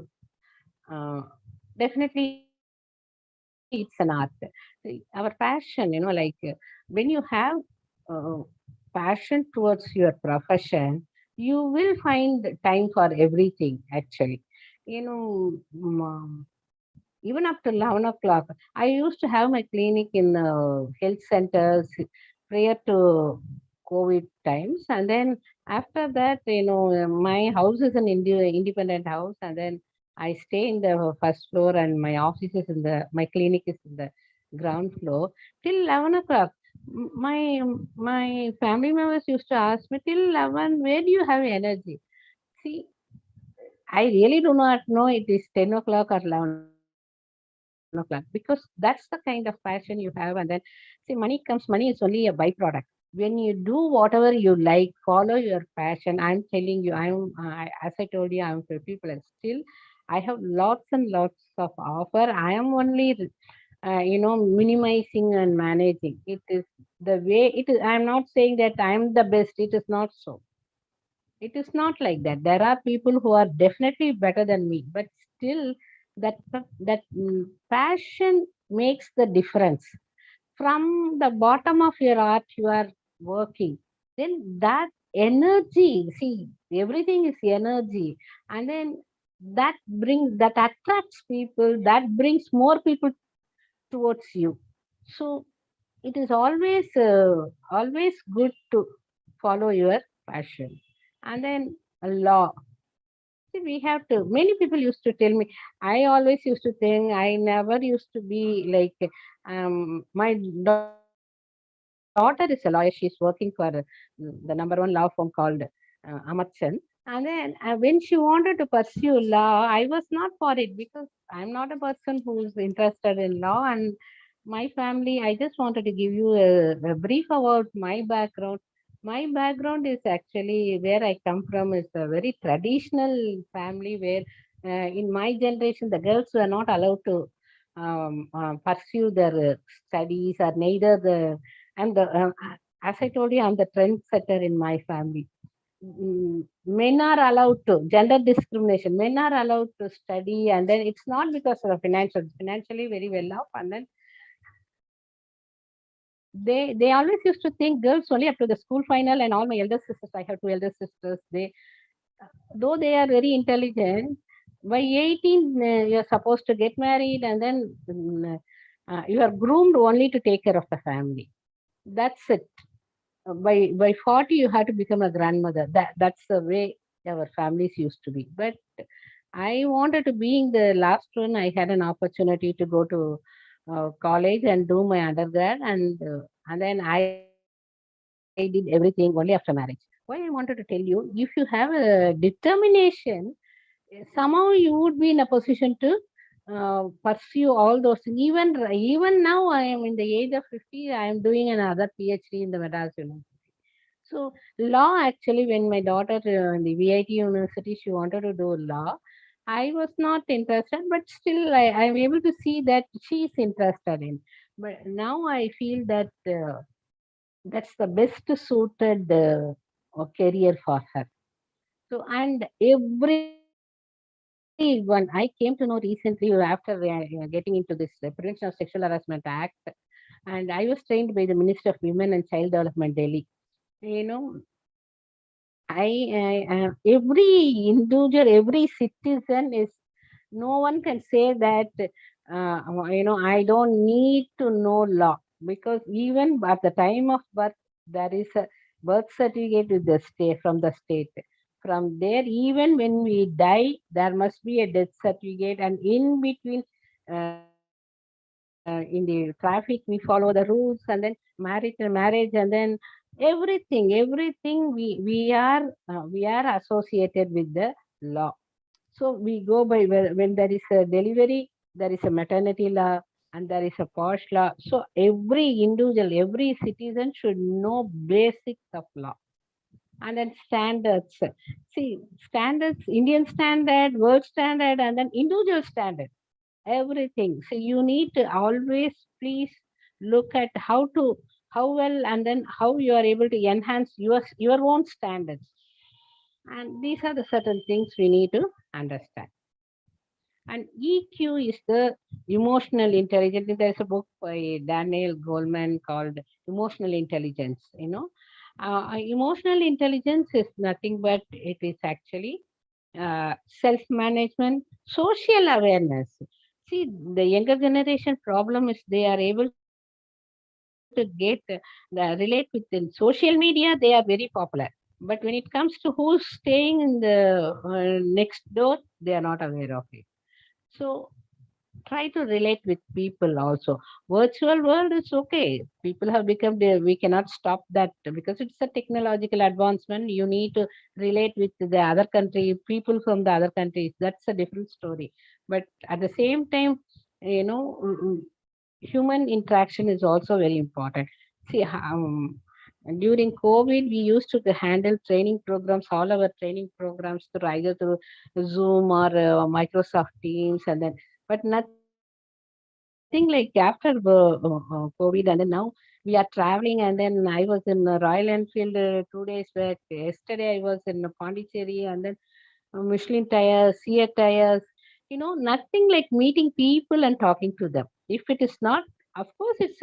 definitely it's an art. See, our passion, when you have uh, passion towards your profession, you will find time for everything actually. You know, even up to 11 o'clock, I used to have my clinic in health centers prior to COVID times. And then after that, my house is an independent house. And then I stay in the first floor, and my office is my clinic is in the ground floor till 11 o'clock. My family members used to ask me, till 11, where do you have energy? See, I really do not know it is 10 o'clock or 11 o'clock, because that's the kind of passion you have. And then, see, money is only a byproduct. When you do whatever you like, follow your passion. I'm telling you, as I told you, I'm 50 plus. Still, I have lots and lots of offer. I am only, minimizing and managing. It is the way it is. I'm not saying that I'm the best. It is not so. It is not like that. There are people who are definitely better than me, but still, that passion makes the difference. From the bottom of your art, you are working. Then that energy, see, everything is energy, and then that attracts people. That brings more people towards you. So it is always good to follow your passion. And then a law. See, we have to. Many people used to tell me. I always used to think I never used to be like. My daughter is a lawyer. She's working for the number one law firm called Amatsan. And then when she wanted to pursue law, I was not for it, because I'm not a person who's interested in law. And my family, I just wanted to give you a brief about my background. My background is actually, where I come from is a very traditional family, where in my generation, the girls were not allowed to pursue their studies, or neither the, and the, as I told you, I'm the trendsetter in my family. Men are allowed to, gender discrimination, men are allowed to study, and then it's not because of financially very well off. And then they always used to think girls only up to the school final. And all my elder sisters, I have two elder sisters, though they are very intelligent, by 18 you're supposed to get married, and then you are groomed only to take care of the family. That's it. By 40 you have to become a grandmother. That's the way our families used to be. But I wanted to, being the last one, I had an opportunity to go to college and do my undergrad. And then I did everything only after marriage. Why I wanted to tell you, if you have a determination, somehow you would be in a position to pursue all those things. Even now, I am in the age of 50. I am doing another PhD in the Madras University. So law actually, when my daughter in the VIT University, she wanted to do law. I was not interested, but still I'm able to see that she is interested in. But now I feel that that's the best suited career for her. So, and everyone, I came to know recently after getting into this Prevention of Sexual Harassment Act, and I was trained by the Minister of Women and Child Development, Delhi. You know, every individual, every citizen is, no one can say that, I don't need to know law, because even at the time of birth, there is a birth certificate with the state, from the state. From there, even when we die, there must be a death certificate, and in between, in the traffic, we follow the rules, and then marriage, and then everything we are associated with the law. So we go by, when there is a delivery, there is a maternity law, and there is a posh law. So every individual, every citizen should know basics of law. And then standards. See, standards, Indian standard, world standard, and then individual standard. Everything. So you need to always please look at how well, and then how you are able to enhance your own standards. And these are the certain things we need to understand. And EQ is the emotional intelligence. There's a book by Daniel Goleman called Emotional Intelligence. Emotional intelligence is nothing but it is actually self-management, social awareness. See, the younger generation problem is they are able to relate with social media. They are very popular. But when it comes to who's staying in the next door, they are not aware of it. So try to relate with people also. Virtual world is okay. People have become there. We cannot stop that because it's a technological advancement. You need to relate with the other country, people from the other countries. That's a different story. But at the same time, human interaction is also very important. See, during COVID, we used to handle training programs, all our training programs through either through Zoom or Microsoft Teams, and then, but nothing like after COVID, and then now we are traveling. And then I was in Royal Enfield 2 days back. Yesterday I was in Pondicherry, and then Michelin tires, Seat tires. Nothing like meeting people and talking to them. If it is not, of course, it's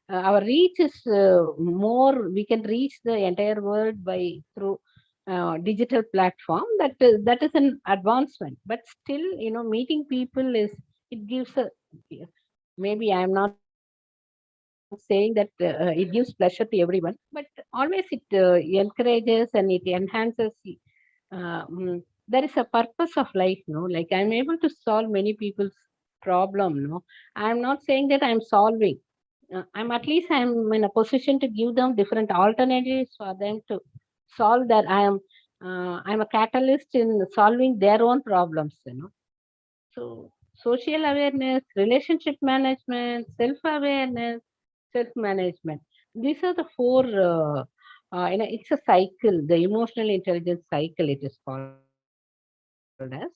our reach is more. We can reach the entire world by through digital platform. That is an advancement. But still, meeting people is, it gives a, maybe I'm not saying that it gives pleasure to everyone, but always it encourages and it enhances. There is a purpose of life, no? Like I'm able to solve many people's problem, no? I'm not saying that I'm solving. I'm in a position to give them different alternatives for them to solve that. I'm a catalyst in solving their own problems. So social awareness, relationship management, self-awareness, self-management. These are the four. It's a cycle. The emotional intelligence cycle it is called as.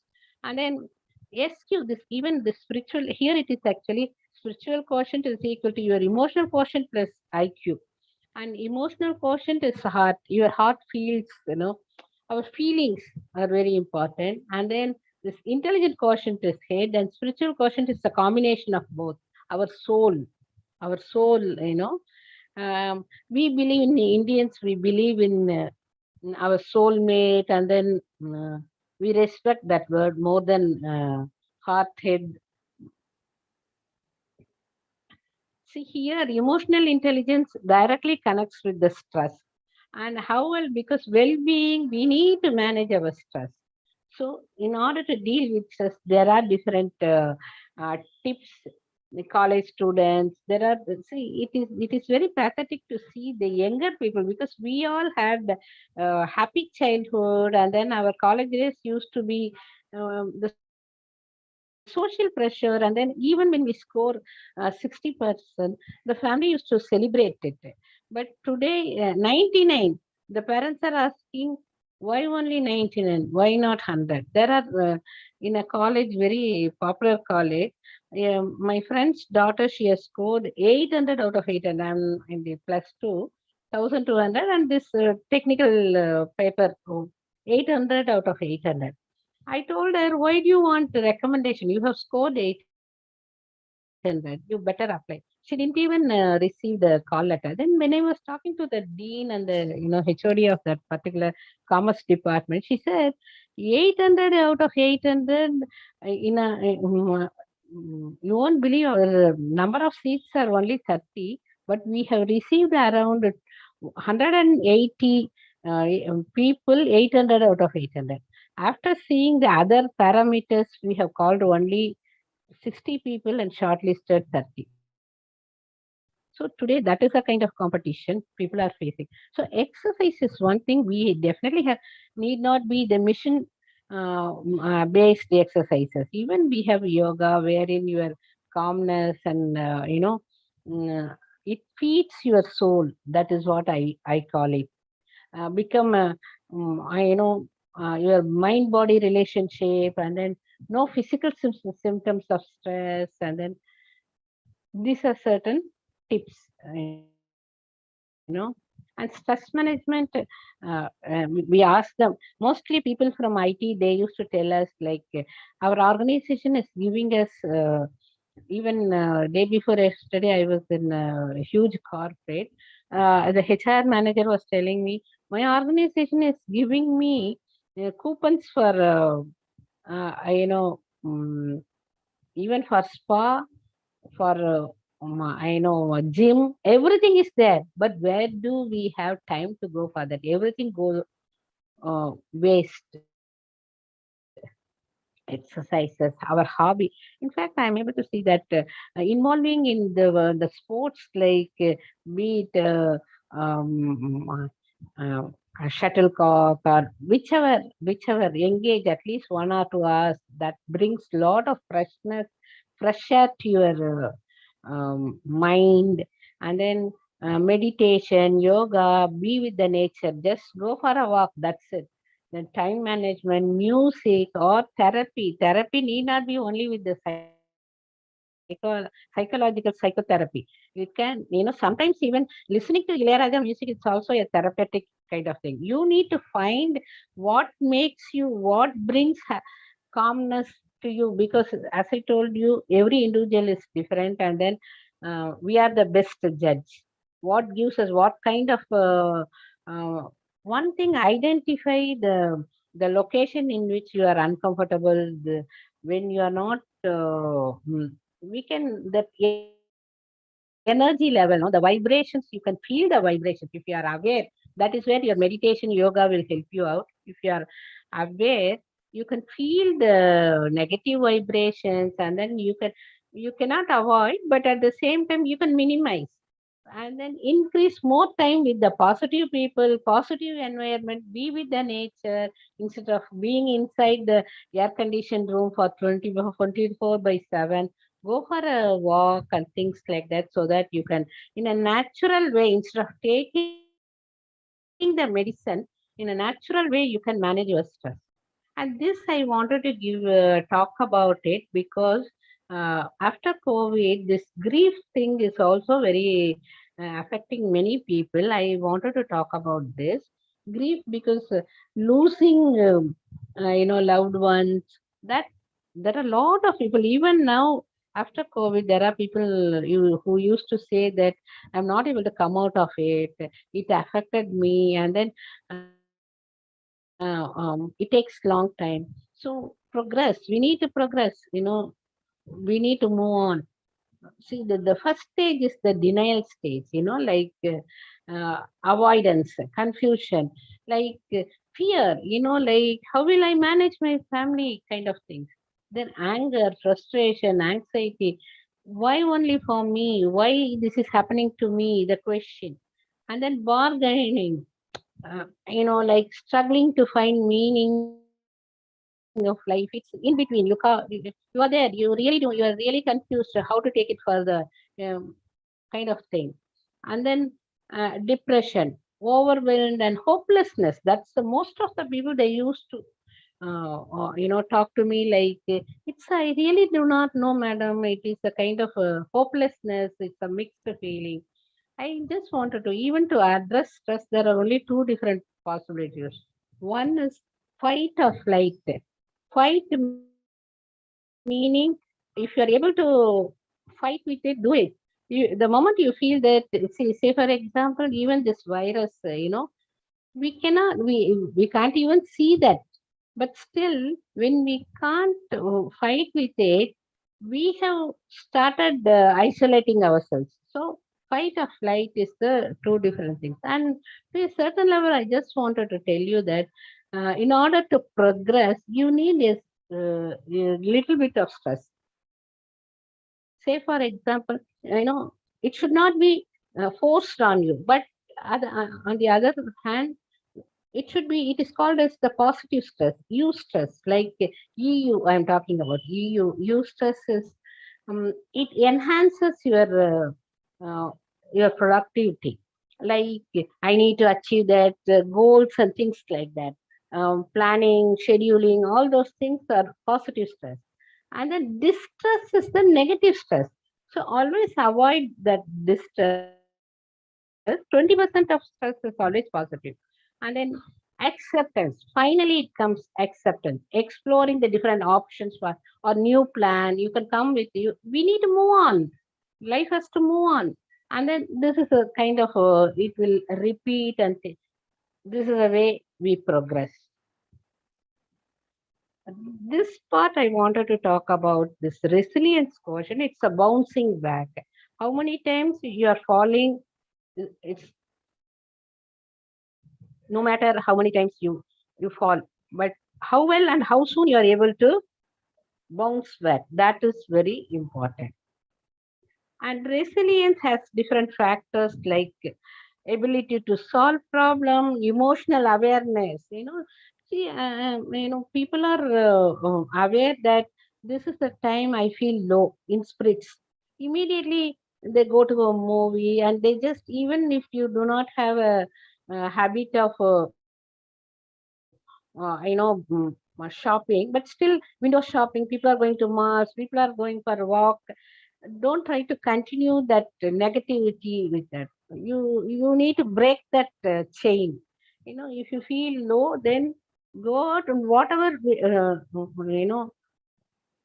And then SQ. This, even the spiritual. Here it is actually spiritual quotient is equal to your emotional quotient plus IQ. And emotional quotient is heart. Your heart feels. Our feelings are very important. And then this intelligent quotient is head, and spiritual quotient is a combination of both. Our soul, our soul. We believe in Indians. We believe in our soulmate, and then we respect that word more than heart, head. See here, emotional intelligence directly connects with the stress. And how well? Because well-being, we need to manage our stress. So, in order to deal with stress, there are different tips. The college students, there are. See, it is very pathetic to see the younger people, because we all had happy childhood, and then our college days used to be the school days used to be social pressure, and then even when we score 60%, the family used to celebrate it. But today, 99, the parents are asking, why only 99? Why not 100? There are in a college, very popular college. My friend's daughter, she has scored 800 out of 800. I'm in the plus two, 1200, and this technical paper, 800 out of 800. I told her, why do you want the recommendation? You have scored 800. You better apply. She didn't even receive the call letter. Then when I was talking to the dean and the HOD of that particular commerce department, she said 800 out of 800 you won't believe our number of seats are only 30, but we have received around 180 people, 800 out of 800. After seeing the other parameters, we have called only 60 people and shortlisted 30. So today, that is a kind of competition people are facing. So exercise is one thing we definitely have, need not be the mission based exercises. Even we have yoga wherein your calmness and, it feeds your soul. That is what I call it. Become a, your mind body relationship, and then no physical symptoms of stress, and then these are certain tips, and stress management. We ask them, mostly people from IT, they used to tell us like our organization is giving us even day before yesterday, I was in a huge corporate. The HR manager was telling me, my organization is giving me coupons for, even for spa, for I know gym, everything is there. But where do we have time to go for that? Everything goes waste. Exercises, our hobby. In fact, I'm able to see that involving in the sports, like be it shuttlecock or whichever engage at least 1 or 2 hours, that brings lot of freshness, fresh air to your mind. And then meditation, yoga, be with the nature, just go for a walk, that's it. Then time management, music, or therapy. Therapy need not be only with the psychological psychotherapy. It can, sometimes even listening to Ilayaraja music, it's also a therapeutic kind of thing. You need to find what makes you, what brings calmness to you, because as I told you, every individual is different, and then we are the best judge. What gives us what kind of one thing, identify the location in which you are uncomfortable, when you are not we can, that energy level, no, the vibrations, you can feel the vibrations. If you are aware, that is where your meditation yoga will help you out. If you are aware, you can feel the negative vibrations, and then you cannot avoid, but at the same time you can minimize, and then increase more time with the positive people, positive environment, be with the nature, instead of being inside the air conditioned room for 24/7. Go for a walk and things like that, so that you can, in a natural way, instead of taking the medicine, in a natural way, you can manage your stress. And this I wanted to give talk about it, because after COVID, this grief thing is also very affecting many people. I wanted to talk about this grief, because losing loved ones, that there are a lot of people even now. After COVID, there are people who used to say that I'm not able to come out of it. It affected me, and then it takes long time. So progress. We need to progress. We need to move on. See, the first stage is the denial stage. Like avoidance, confusion, like fear. Like how will I manage my family, kind of things. Then anger, frustration, anxiety. Why only for me? Why this is happening to me? The question. And then bargaining, like struggling to find meaning in life. of life, it's in between. You are there. You really do. You are really confused how to take it further, kind of thing. And then depression, overwhelmed, and hopelessness. That's the most of the people they used to talk to me like, it's, I really do not know, madam. It is a kind of hopelessness. It's a mixed feeling. I just wanted to, even to address stress, there are only two different possibilities. One is fight or flight. Fight meaning, if you are able to fight with it, do it. The moment you feel that, say for example, even this virus, we can't even see that. But still, when we can't fight with it, we have started isolating ourselves. So fight or flight is the two different things. And to a certain level, I just wanted to tell you that in order to progress, you need a little bit of stress. Say, for example, it should not be forced on you, but on the other hand, it is called as the positive stress, eustress, like EU, I'm talking about EU. Eustress is, it enhances your productivity. Like, I need to achieve that goals and things like that. Planning, scheduling, all those things are positive stress. And then distress is the negative stress. So always avoid that distress. 20% of stress is always positive. And then acceptance. Finally, it comes acceptance. Exploring the different options for or new plan. You can come with you. We need to move on. Life has to move on. And then this is a kind of it will repeat, and this is the way we progress. This part I wanted to talk about this resilience quotient. It's a bouncing back. How many times you are falling? It's no matter how many times you fall, but how well and how soon you are able to bounce back. That is very important. And resilience has different factors like ability to solve problem, emotional awareness. See, people are aware that this is the time I feel low in spirits. Immediately they go to a movie, and they just, even if you do not have a habit of shopping, but still window shopping, people are going to malls, people are going for a walk. Don't try to continue that negativity with that. You need to break that chain. If you feel low, then go out and whatever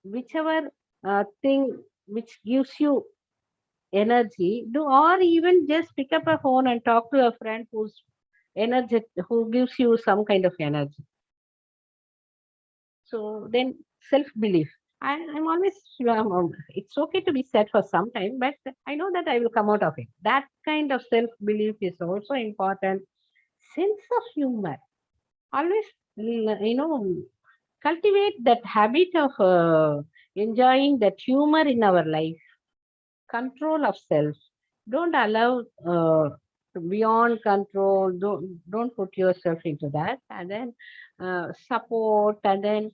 whichever thing which gives you energy, do, or even just pick up a phone and talk to a friend who gives you some kind of energy. So then self-belief. I'm always, it's okay to be sad for some time, but I know that I will come out of it. That kind of self-belief is also important. Sense of humor. Always, cultivate that habit of enjoying that humor in our life. Control of self. Don't allow beyond control. Don't put yourself into that. And then support, and then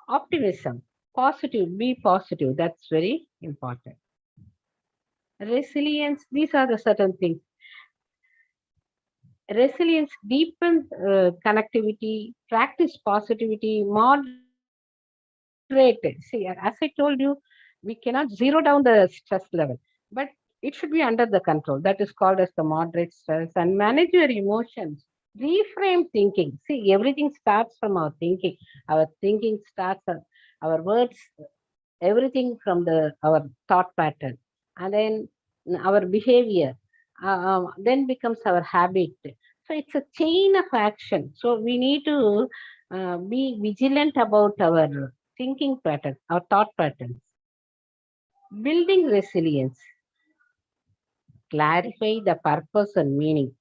optimism. Positive, be positive. That's very important. Resilience, these are the certain things. Resilience deepens connectivity, practice positivity, moderate. See, as I told you, we cannot zero down the stress level, but it should be under the control. That is called as the moderate stress. And manage your emotions. Reframe thinking. See, everything starts from our thinking. Our thinking starts, our words, everything from our thought pattern, and then our behavior, then becomes our habit. So it's a chain of action. So we need to be vigilant about our thinking pattern, our thought patterns. Building resilience. Clarify the purpose and meaning.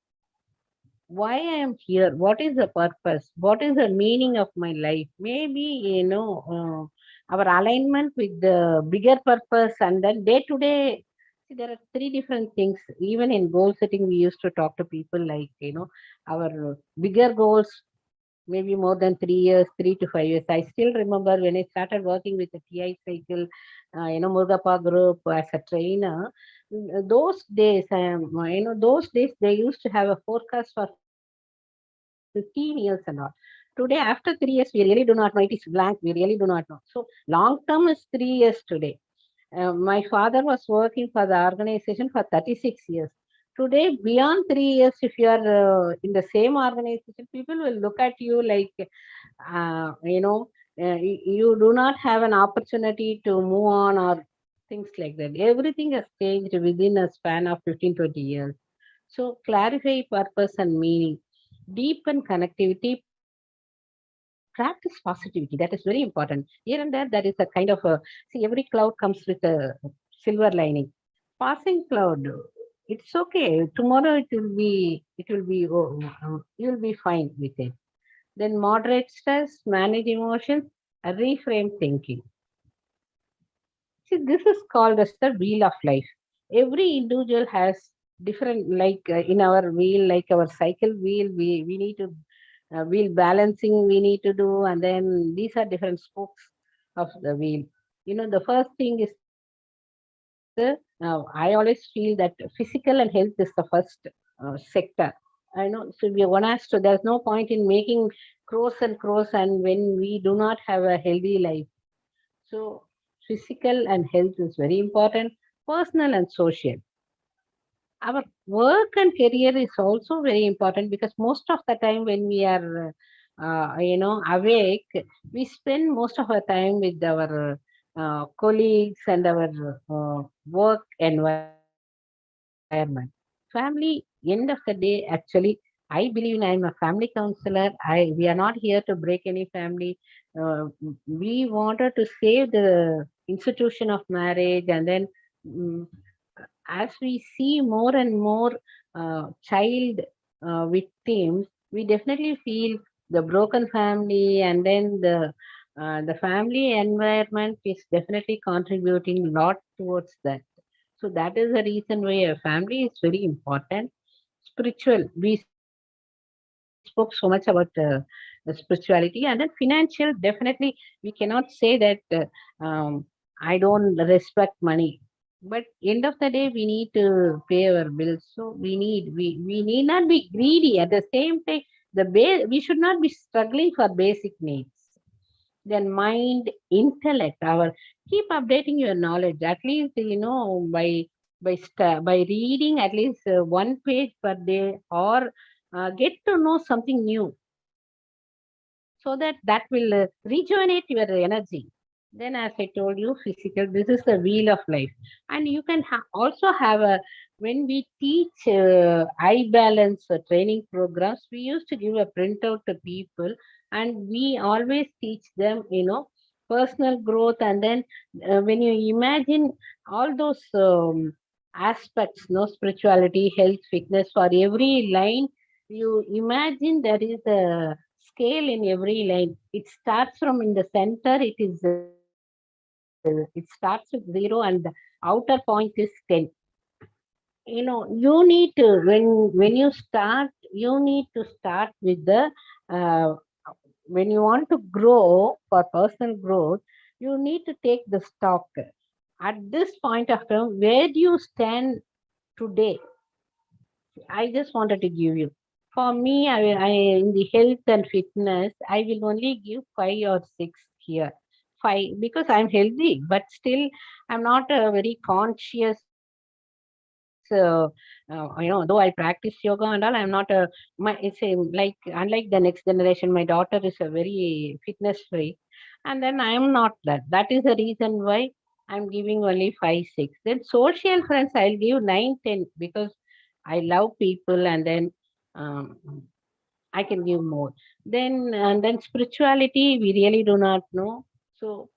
Why I am here? What is the purpose? What is the meaning of my life? Maybe, our alignment with the bigger purpose, and then day to day. See, there are three different things. Even in goal setting, we used to talk to people like, our bigger goals, maybe more than 3 years, 3 to 5 years. I still remember when I started working with the TI cycle, Murgappa group as a trainer. Those days, those days they used to have a forecast for 15 years and all. Today, after 3 years, we really do not know. It is blank. We really do not know. So long term is 3 years today. My father was working for the organization for 36 years. Today, beyond 3 years, if you are in the same organization, people will look at you like, uh, you know, you do not have an opportunity to move on or things like that. Everything has changed within a span of 15-20 years. So, clarify purpose and meaning, deepen connectivity, practice positivity. That is very important. Here and there is a kind of a, see, every cloud comes with a silver lining. Passing cloud, it's okay. Tomorrow you'll be fine with it. Then moderate stress, manage emotions, reframe thinking. See, this is called as the wheel of life. Every individual has different, like in our wheel, like our cycle wheel, we need to wheel balancing we need to do, and then these are different spokes of the wheel. The first thing is I always feel that physical and health is the first sector. I know, so we one has to. There's no point in making crores and when we do not have a healthy life. So physical and health is very important. Personal and social. Our work and career is also very important because most of the time when we are awake, we spend most of our time with our colleagues and our work environment. Family, end of the day, actually, I believe in, I'm a family counselor. We are not here to break any family. We wanted to save the institution of marriage, and then mm, as we see more and more child victims, we definitely feel the broken family, and then the family environment is definitely contributing a lot towards that. So that is the reason why a family is very important. Spiritual, we spoke so much about spirituality, and then financial. Definitely, we cannot say that I don't respect money, but end of the day we need to pay our bills. So we need not be greedy. At the same time, we should not be struggling for basic needs. Then mind, intellect, our keep updating your knowledge. At least by reading at least one page per day, or get to know something new, so that will rejuvenate your energy. Then, as I told you, physical, this is the wheel of life. And you can also have a, when we teach eye balance training programs, we used to give a printout to people, and we always teach them, personal growth. And then when you imagine all those aspects, no, spirituality, health, fitness, for every line, you imagine there is a scale in every line. It starts from in the center, it starts with 0, and the outer point is 10. You need to, when you start, you need to start with the uh, when you want to grow for personal growth, you need to take the stock at this point of time. Where do you stand today? I just wanted to give you. For me, I in the health and fitness, I will only give 5 or 6 here. Five, because I'm healthy, but still I'm not very conscious. Though I practice yoga and all, I'm not unlike the next generation. My daughter is a very fitness freak, and then I am not that. That is the reason why I'm giving only 5, 6. Then social friends, I'll give 9, 10, because I love people, and then um, I can give more. Then and then spirituality, we really do not know. So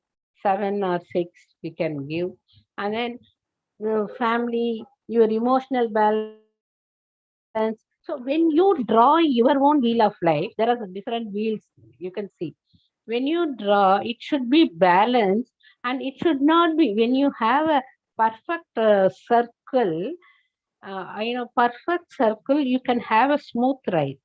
7 or 6 we can give, and then family, your emotional balance. So when you draw your own wheel of life, there are different wheels you can see. When you draw, it should be balanced, and it should not be, when you have a perfect perfect circle, you can have a smooth ride.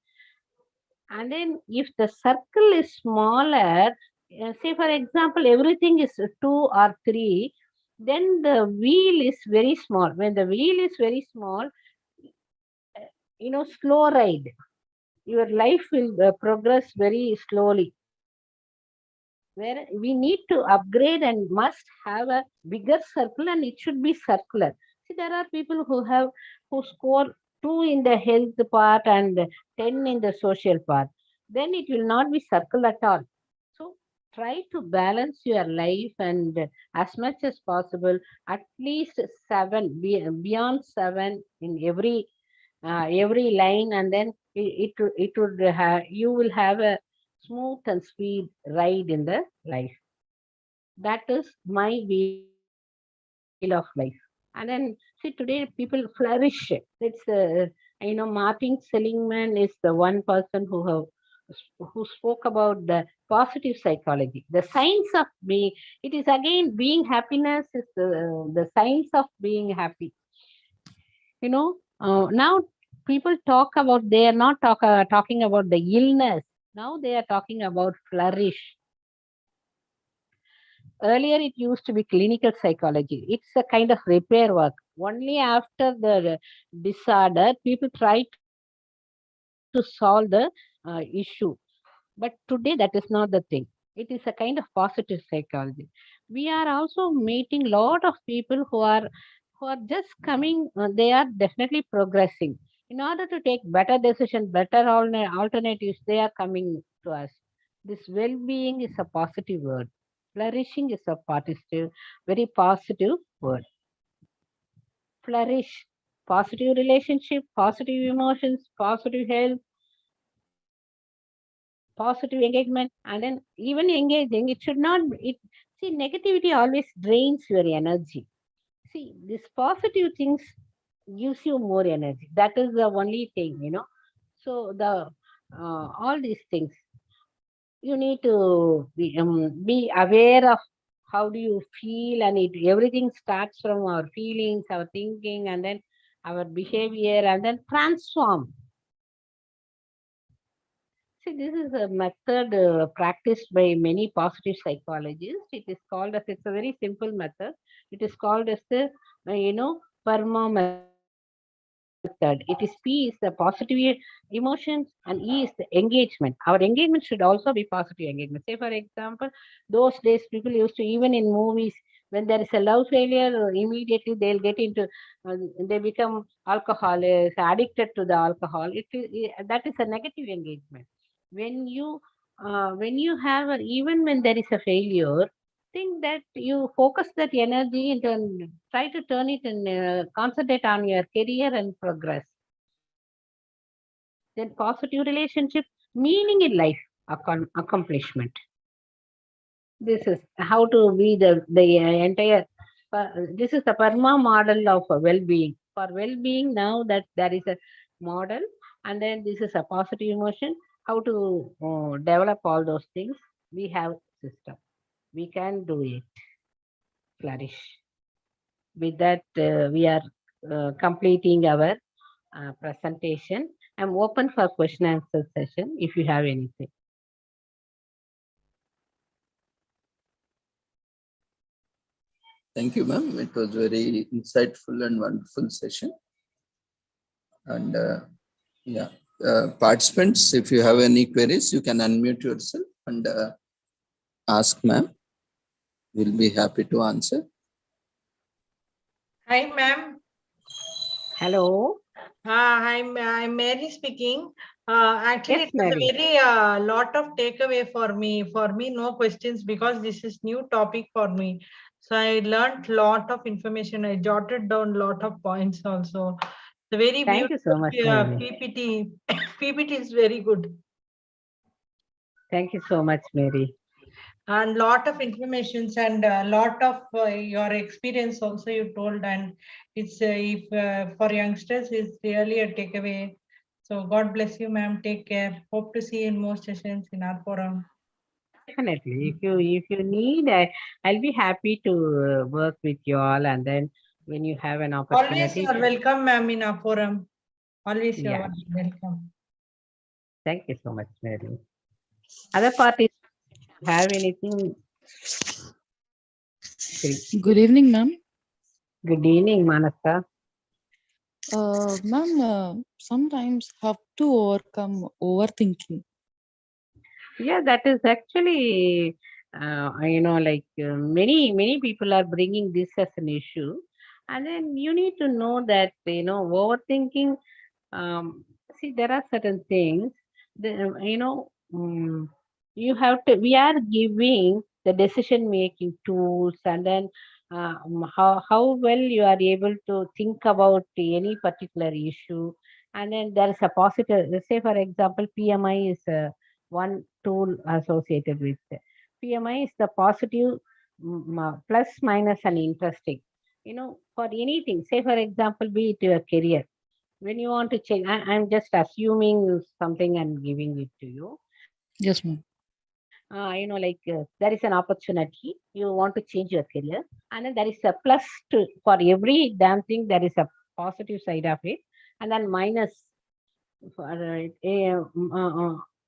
And then if the circle is smaller, say for example, everything is 2 or 3, then the wheel is very small. When the wheel is very small, slow ride. Your life will progress very slowly. Where we need to upgrade and must have a bigger circle, and it should be circular. See, there are people who score 2 in the health part and 10 in the social part. Then it will not be circle at all. So try to balance your life, and as much as possible, at least 7, beyond 7 in every line, and then it would have, you will have a smooth and sweet ride in the life. That is my wheel of life. And then see, today people flourish. It's Martin Seligman is the one person who spoke about the positive psychology, the science of being. It is again being happiness is the science of being happy. Now people talk about, they are not talking about the illness. Now they are talking about flourish. Earlier, it used to be clinical psychology. It's a kind of repair work. Only after the disorder, people try to solve the issue. But today, that is not the thing. It is a kind of positive psychology. We are also meeting lot of people who are just coming. They are definitely progressing. In order to take better decisions, better alternatives, they are coming to us. This well-being is a positive word. Flourishing is a positive, very positive word. Flourish, positive relationship, positive emotions, positive health, positive engagement, and then even engaging, it should not, see, negativity always drains your energy. See, this positive things gives you more energy. That is the only thing. So all these things, you need to be aware of how do you feel, and everything starts from our feelings, our thinking, and then our behavior, and then transform. See, this is a method practiced by many positive psychologists. It is called as, it's a very simple method. It is called as the PERMA method. It is P is the positive emotions, and E is the engagement. Our engagement should also be positive engagement. Say, for example, those days people used to, even in movies, when there is a love failure, immediately they'll get into, they become alcoholics, addicted to the alcohol. That is a negative engagement. When you have even when there is a failure, think that you focus that energy into, and try to turn it and concentrate on your career and progress. Then positive relationship, meaning in life, accomplishment. This is how to be the entire. This is the Parma model of well-being. For well-being, now that there is a model, and then this is a positive emotion. How to develop all those things? We have system. We can do it. Flourish. With that, we are completing our presentation. I'm open for question answer session if you have anything. Thank you, ma'am. It was very insightful and wonderful session. And yeah, participants, if you have any queries, you can unmute yourself and ask ma'am. We'll be happy to answer. Hi, ma'am. Hello. I'm Mary speaking. Actually, Yes, it was Mary. a very lot of takeaway for me. For me, no questions because this is new topic for me. So I learned lot of information. I jotted down lot of points also. The very Thank you so beautiful much, Mary. PPT. PPT is very good. Thank you so much, Mary. And lot of informations and a lot of your experience also you told, and it's if for youngsters it's really a takeaway. So God bless you, ma'am. Take care. Hope to see you in more sessions in our forum. Definitely. If you need, I'll be happy to work with you all, and then when you have an Always opportunity, you are welcome, ma'am, in our forum. Always you yeah. are welcome. Thank you so much, Mary. Other parties have anything? Good evening, ma'am. Good evening, Manasa. Ma'am, sometimes have to overcome overthinking. Yeah, that is actually, many people are bringing this as an issue. And then you need to know that, overthinking, see, there are certain things, you have to, we are giving the decision making tools, and then how well you are able to think about any particular issue. And then there is a positive, say, for example, PMI is one tool associated with it. PMI is the positive, plus, minus, and interesting. For anything, say, for example, be it your career. When you want to change, I'm just assuming something and giving it to you. Yes, ma'am. There is an opportunity, you want to change your career, and then there is a plus to, for every damn thing, there is a positive side of it, and then minus for,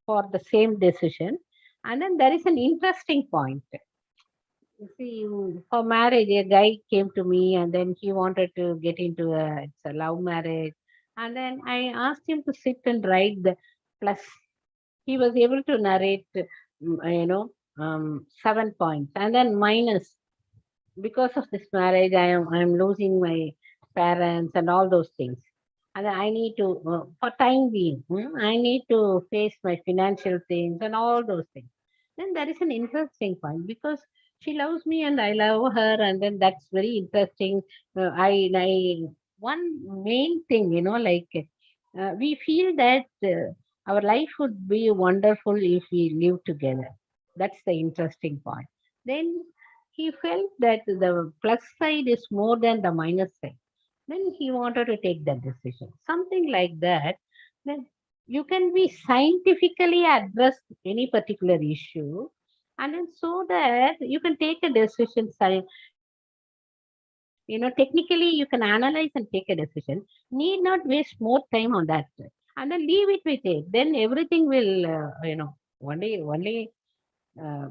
for the same decision. And then there is an interesting point. You see, for marriage, a guy came to me and then he wanted to get into it's a love marriage. And then I asked him to sit and write the plus. He was able to narrate, 7 points, and then minus. Because of this marriage, I am losing my parents and all those things. And then I need to, for time being, I need to face my financial things and all those things. Then there is an interesting point because she loves me and I love her, and then that's very interesting. I one main thing, we feel that our life would be wonderful if we live together. That's the interesting point. Then he felt that the plus side is more than the minus side. Then he wanted to take that decision. Something like that. Then you can be scientifically address any particular issue, and then so that you can take a decision. Technically you can analyze and take a decision. Need not waste more time on that, and then leave it with it. Then everything will, only uh,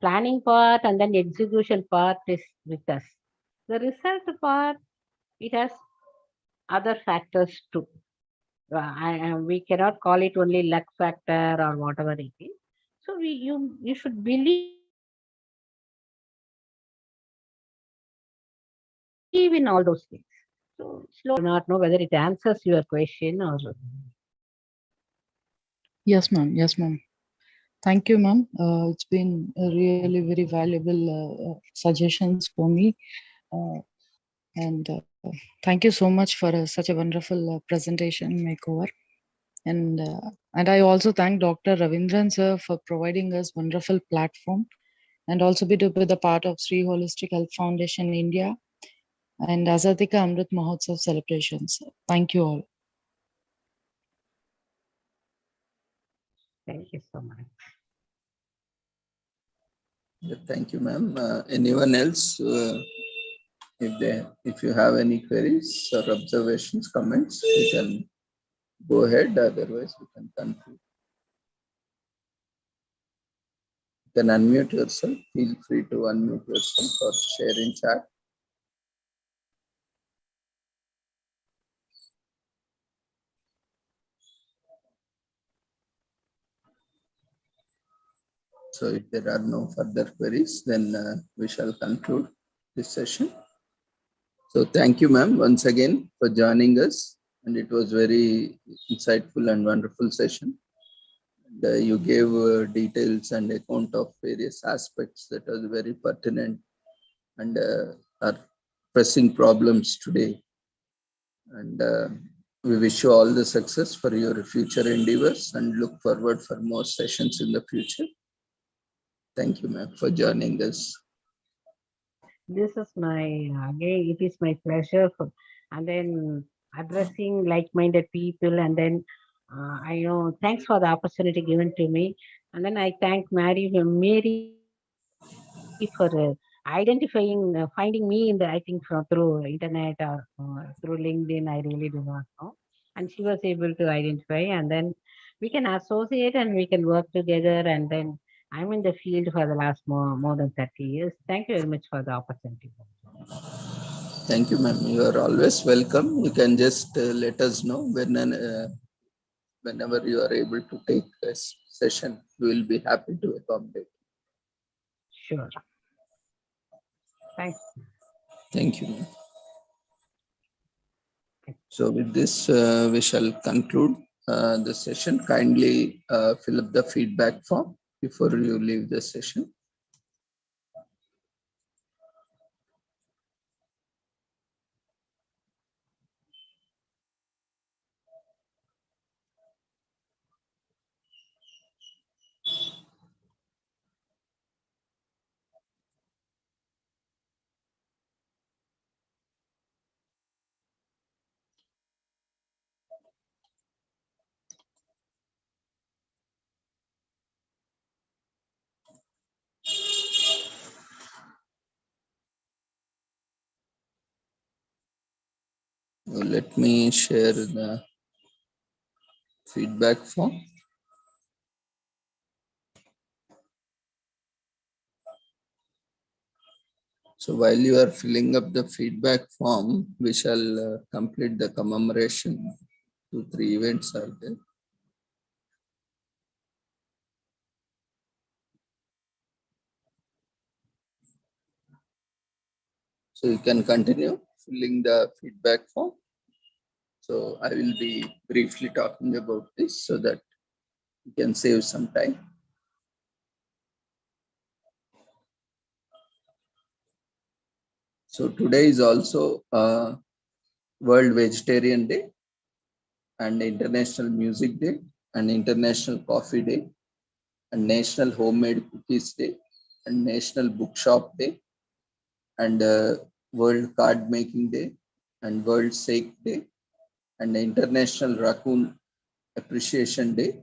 planning part and then execution part is with us. The result part, it has other factors too. We cannot call it only luck factor or whatever it is. So you should believe in all those things. So slowly, I do not know whether it answers your question or. Yes, ma'am. Yes, ma'am. Thank you, ma'am. It's been a really very valuable suggestions for me. And thank you so much for such a wonderful presentation makeover. And I also thank Dr. Ravindran sir for providing us wonderful platform, and also be to be the part of Sri Holistic Health Foundation India and Azadika Amrit Mahotsav celebrations. Thank you all. Thank you so much. Thank you, ma'am. Anyone else? If you have any queries or observations, comments, you can go ahead. Otherwise, we can conclude. You can unmute yourself. Feel free to unmute yourself or share in chat. So if there are no further queries, then we shall conclude this session. So thank you, ma'am, once again for joining us. And it was very insightful and wonderful session. And, you gave details and account of various aspects that are very pertinent and are pressing problems today. And we wish you all the success for your future endeavors and look forward for more sessions in the future. Thank you, ma'am, for joining us. This is again, it is my pleasure and then addressing like-minded people, and then I know, thanks for the opportunity given to me. And then I thank Mary for identifying, finding me in the, I think through internet or through LinkedIn, I really do not know. And she was able to identify, and then we can associate and we can work together. And then I'm in the field for the last more than 30 years. Thank you very much for the opportunity. Thank you, ma'am. You are always welcome. You can just let us know whenever you are able to take a session. We will be happy to accommodate. Sure. Thanks. Thank you, ma'am. So with this, we shall conclude the session. Kindly fill up the feedback form before you leave the session. Let me share the feedback form. So while you are filling up the feedback form, we shall complete the commemoration. 2-3 events are there. So you can continue filling the feedback form. So I will be briefly talking about this so that you can save some time. So today is also World Vegetarian Day and International Music Day and International Coffee Day and National Homemade Cookies Day and National Bookshop Day and World Card Making Day and World Steak Day and International Raccoon Appreciation Day,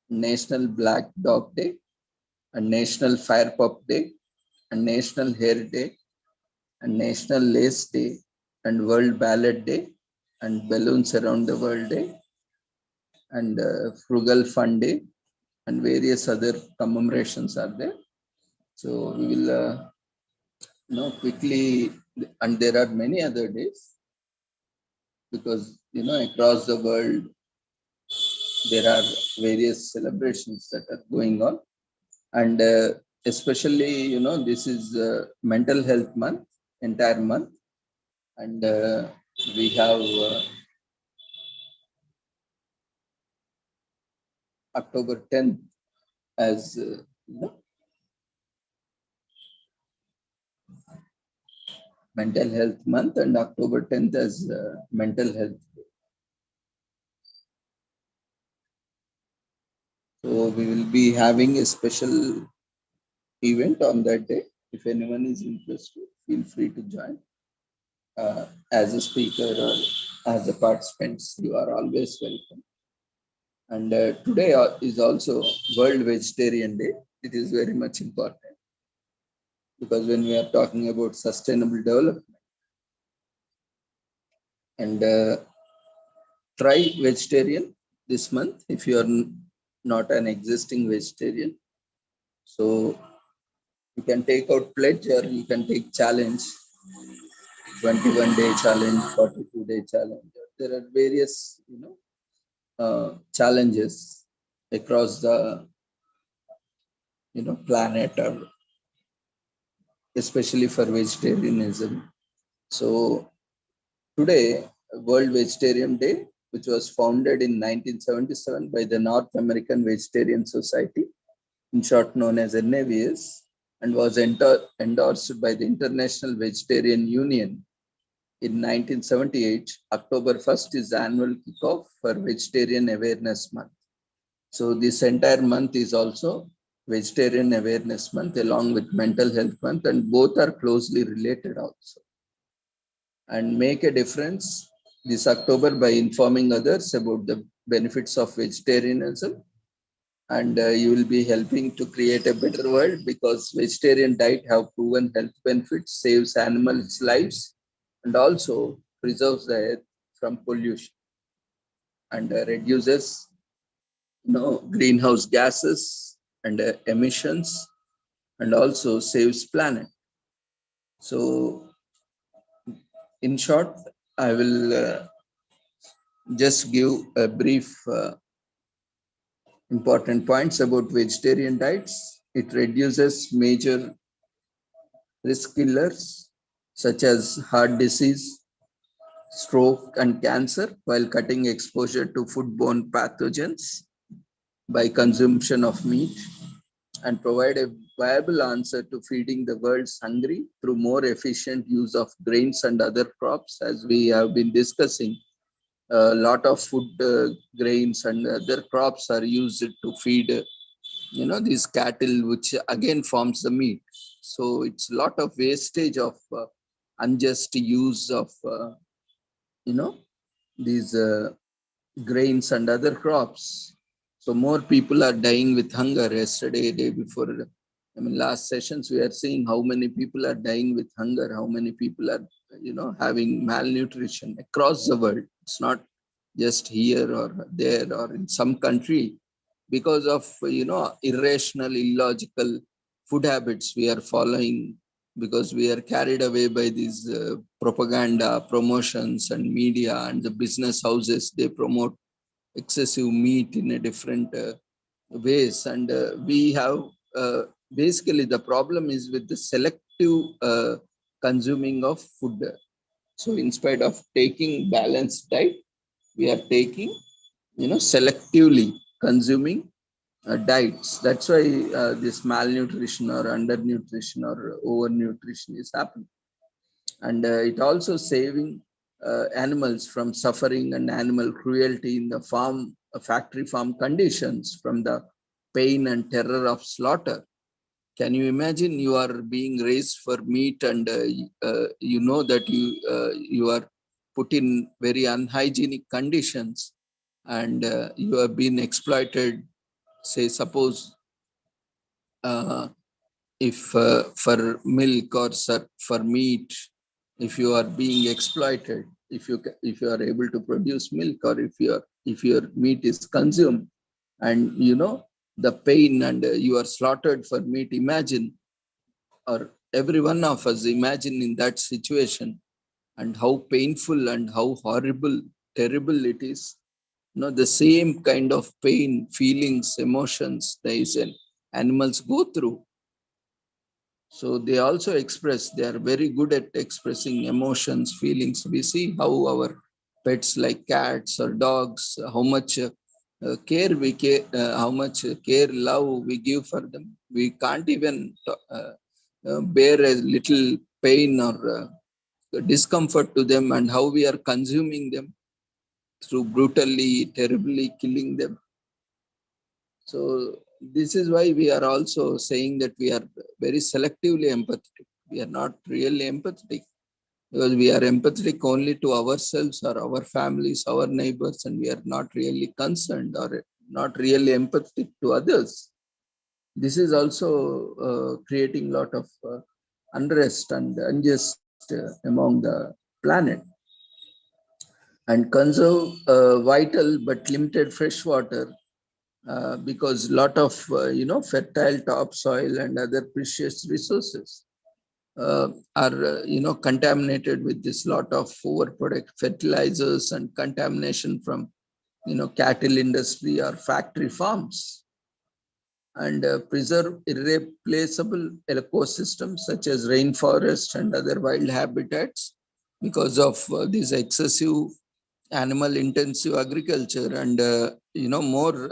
National Black Dog Day and National Fire Pup Day and National Hair Day and National Lace Day and World Ballad Day and Balloons Around the World Day and Frugal Fun Day and various other commemorations are there. So we will quickly, and there are many other days because across the world there are various celebrations that are going on, and especially this is mental health month, entire month, and we have October 10th as mental health month and October 10th as mental health day. So we will be having a special event on that day. If anyone is interested, feel free to join as a speaker or as a participants. You are always welcome. And today is also World Vegetarian Day. It is very much important because when we are talking about sustainable development and try vegetarian this month if you are not an existing vegetarian. So you can take out pledge or you can take challenge, 21-day challenge, 42-day challenge. There are various challenges across the planet, or especially for vegetarianism. So today, World Vegetarian Day, which was founded in 1977 by the North American Vegetarian Society, in short known as NAVS, and was endorsed by the International Vegetarian Union in 1978. October 1st is the annual kickoff for Vegetarian Awareness Month. So this entire month is also Vegetarian Awareness Month along with Mental Health Month, and both are closely related also. And make a difference this October by informing others about the benefits of vegetarianism, and you will be helping to create a better world because vegetarian diet have proven health benefits, saves animals' lives, and also preserves the earth from pollution and reduces greenhouse gases and emissions, and also saves planet. So in short, I will just give a brief important points about vegetarian diets. It reduces major risk killers such as heart disease, stroke, and cancer while cutting exposure to foodborne pathogens by consumption of meat, and provide a viable answer to feeding the world's hungry through more efficient use of grains and other crops. As we have been discussing, a lot of food grains and other crops are used to feed these cattle, which again forms the meat. So it's a lot of wastage of unjust use of you know these grains and other crops. So more people are dying with hunger. Yesterday, day before, last sessions, we are seeing how many people are dying with hunger, how many people are, having malnutrition across the world. It's not just here or there or in some country, because of, irrational, illogical food habits we are following, because we are carried away by these propaganda, promotions and media and the business houses. They promote excessive meat in a different ways. And we have basically the problem is with the selective consuming of food. So in spite of taking balanced diet, we are taking, selectively consuming diets. That's why this malnutrition or undernutrition or overnutrition is happening. And it also saving animals from suffering and animal cruelty in the factory farm conditions, from the pain and terror of slaughter. Can you imagine you are being raised for meat, and you know that you are put in very unhygienic conditions, and you have been exploited. Say, suppose if for milk or for meat, if you are being exploited, if you are able to produce milk, or if your meat is consumed, and the pain, and you are slaughtered for meat, imagine, or every one of us imagine in that situation, and how painful and how horrible, terrible it is. The same kind of pain, feelings, emotions these animals go through. So they also express, they are very good at expressing emotions, feelings. We see how our pets like cats or dogs, how much how much care, love we give for them. We can't even bear a little pain or discomfort to them, and how we are consuming them through brutally, terribly killing them. So this is why we are also saying that we are very selectively empathetic. We are not really empathetic, because we are empathetic only to ourselves or our families, our neighbors, and we are not really concerned or not really empathetic to others. This is also creating a lot of unrest and unjust among the planet. And conserve vital but limited fresh water, because a lot of fertile topsoil and other precious resources are contaminated with this lot of overproduct fertilizers and contamination from cattle industry or factory farms. And preserve irreplaceable ecosystems such as rainforest and other wild habitats, because of this excessive animal intensive agriculture, and more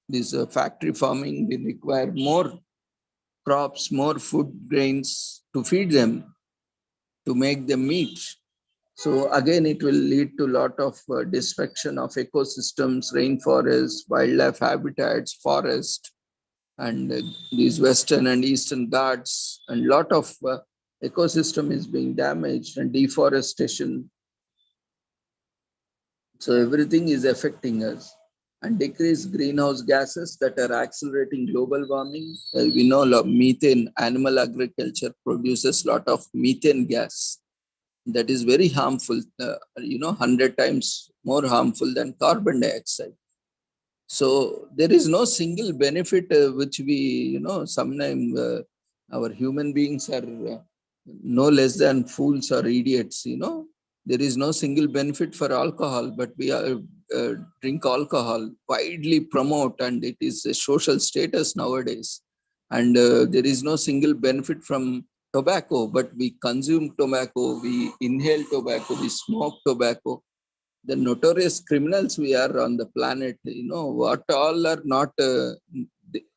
this factory farming will require more crops, more food grains to feed them, to make them meat. So again, it will lead to a lot of destruction of ecosystems, rainforests, wildlife habitats, forest, and these western and eastern Ghats, and lot of ecosystem is being damaged, and deforestation. So everything is affecting us. And decrease greenhouse gases that are accelerating global warming. We know methane, animal agriculture produces a lot of methane gas that is very harmful, 100 times more harmful than carbon dioxide. So there is no single benefit which we, sometimes our human beings are no less than fools or idiots, There is no single benefit for alcohol, but we drink alcohol, widely promote, and it is a social status nowadays. And there is no single benefit from tobacco, but we consume tobacco, we inhale tobacco, we smoke tobacco. The notorious criminals we are on the planet, what all are not,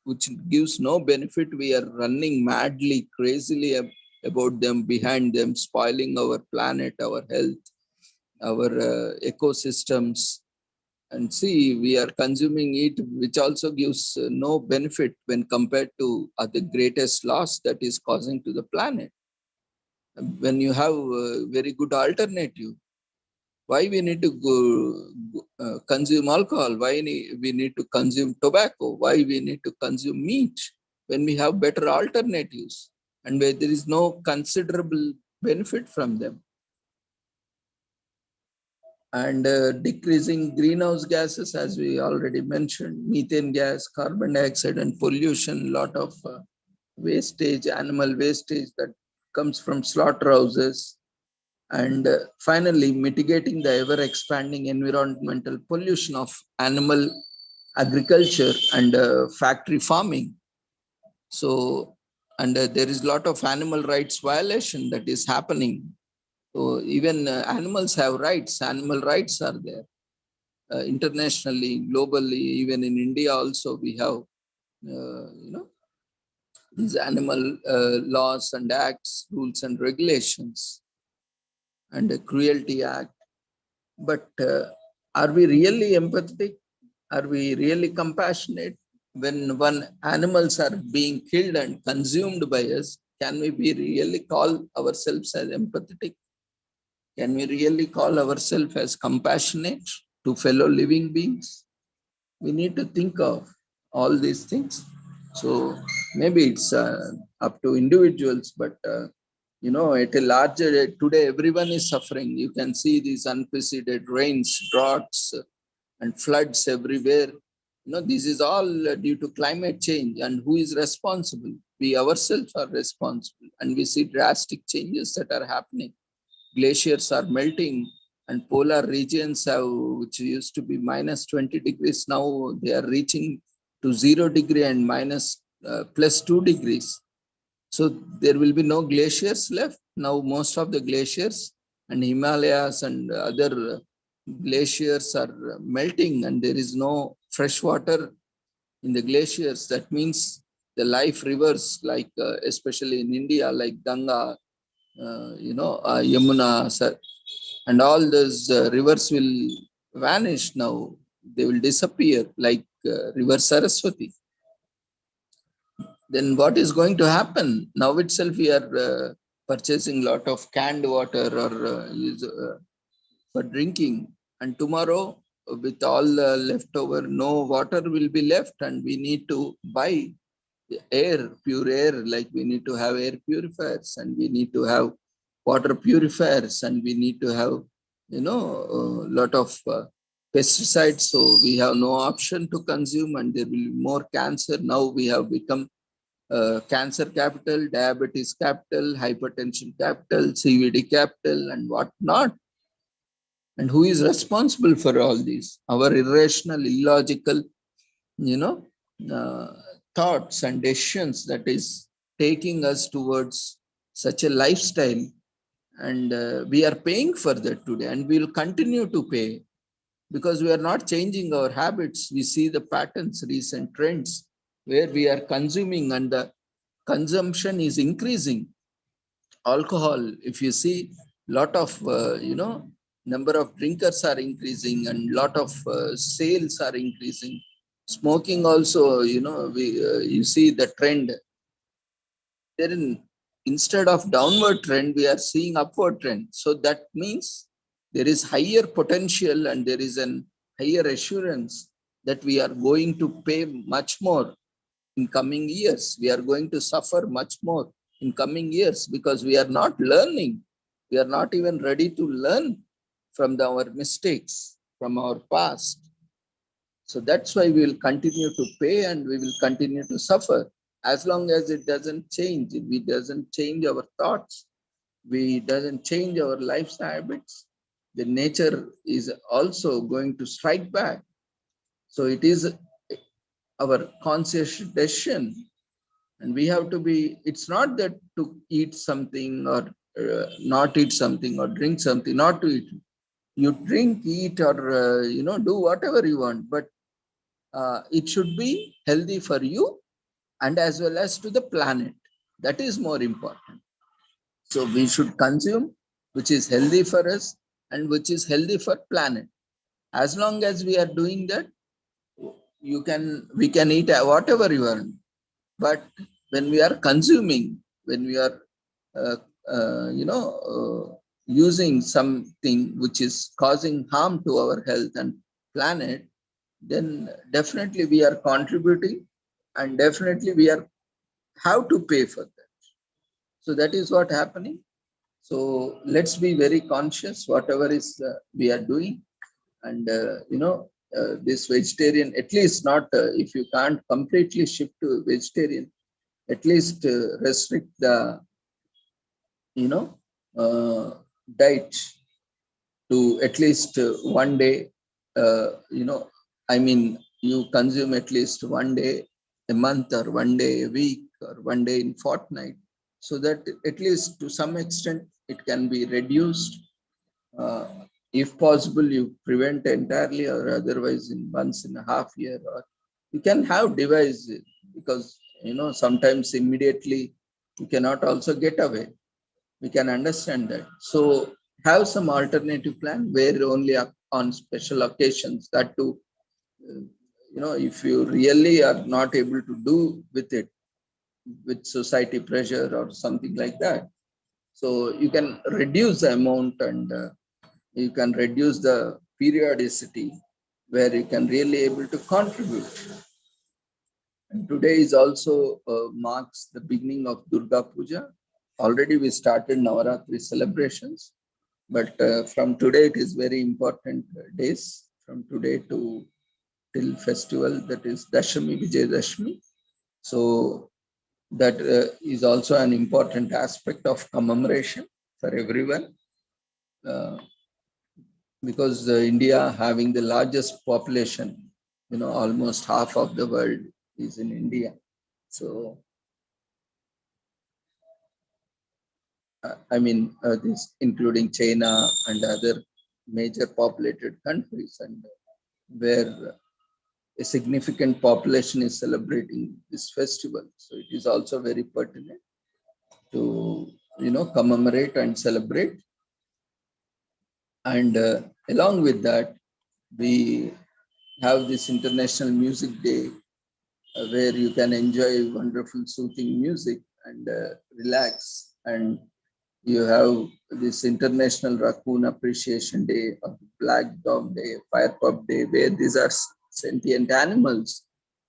which gives no benefit, we are running madly, crazily about them, behind them, spoiling our planet, our health, our ecosystems. And see, we are consuming it, which also gives no benefit when compared to the greatest loss that is causing to the planet. When you have a very good alternative, why we need to consume alcohol? Why we need to consume tobacco? Why we need to consume meat when we have better alternatives and where there is no considerable benefit from them? And decreasing greenhouse gases, as we already mentioned, methane gas, carbon dioxide, and pollution, lot of wastage, animal wastage that comes from slaughterhouses. And finally, mitigating the ever-expanding environmental pollution of animal agriculture and factory farming. So, and there is a lot of animal rights violation that is happening. So even animals have rights. Animal rights are there internationally, globally, even in India also we have, these animal laws and acts, rules and regulations, and a Cruelty Act. But are we really empathetic? Are we really compassionate? When animals are being killed and consumed by us, can we be really call ourselves as empathetic? Can we really call ourselves as compassionate to fellow living beings? We need to think of all these things. So maybe it's up to individuals, but at a larger, today everyone is suffering. You can see these unprecedented rains, droughts, and floods everywhere. This is all due to climate change. And who is responsible? We ourselves are responsible. And we see drastic changes that are happening. Glaciers are melting, and polar regions have, which used to be minus 20 degrees, now they are reaching to 0 degree and minus plus 2 degrees. So there will be no glaciers left. Now most of the glaciers and Himalayas and other glaciers are melting, and there is no fresh water in the glaciers. That means the life rivers, like especially in India, like Ganga, Yamuna, and all those rivers will vanish now. They will disappear like river Saraswati. Then what is going to happen? Now itself we are purchasing a lot of canned water or for drinking. And tomorrow, with all the leftover, no water will be left, and we need to buy air, pure air, like we need to have air purifiers, and we need to have water purifiers, and we need to have, a lot of pesticides. So we have no option to consume, and there will be more cancer. Now we have become cancer capital, diabetes capital, hypertension capital, CVD capital, and what not. And who is responsible for all these? Our irrational, illogical, you know, uh, thoughts and decisions that is taking us towards such a lifestyle. And we are paying for that today, and we will continue to pay because we are not changing our habits. We see the patterns, recent trends, where we are consuming and the consumption is increasing. Alcohol, if you see, lot of, number of drinkers are increasing, and lot of sales are increasing. Smoking also, you see the trend. Then instead of downward trend, we are seeing upward trend. So that means there is higher potential, and there is an higher assurance that we are going to pay much more in coming years. We are going to suffer much more in coming years because we are not learning. We are not even ready to learn from our mistakes, from our past. So that's why we will continue to pay and we will continue to suffer. As long as it doesn't change, we doesn't change our thoughts, we doesn't change our life's habits, the nature is also going to strike back. So it is our conscious decision, and we have to be, it's not that to eat something or not eat something or drink something, not to eat. You drink, eat, or do whatever you want, but it should be healthy for you and as well as to the planet. That is more important. So we should consume which is healthy for us and which is healthy for planet. As long as we are doing that, we can eat whatever you want. But when we are consuming, when we are uh, using something which is causing harm to our health and planet, then definitely we are contributing and definitely we are have to pay for that. So that is what happening. So let's be very conscious whatever is we are doing. And this vegetarian, at least not if you can't completely shift to vegetarian, at least restrict the diet to at least one day. I mean, you consume at least one day a month or one day a week or one day in fortnight, so that at least to some extent it can be reduced. uh, if possible, you prevent entirely, or otherwise in once in a half year, or you can have device, because sometimes immediately you cannot also get away. We can understand that. So have some alternative plan where only on special occasions, that too, if you really are not able to do with it, with society pressure or something like that, so you can reduce the amount, and you can reduce the periodicity where you can really able to contribute. And today is also marks the beginning of Durga Puja. Already we started Navaratri celebrations, but from today it is very important days, from today to till festival, that is Dashami, Vijayadashmi. So that is also an important aspect of commemoration for everyone. Because India having the largest population, almost half of the world is in India. So, this including China and other major populated countries, and where a significant population is celebrating this festival. So it is also very pertinent to, commemorate and celebrate. And along with that, we have this International Music Day, where you can enjoy wonderful soothing music and relax. And you have this International Raccoon Appreciation Day, or Black Dog Day, Fire Pup Day, where these are sentient animals.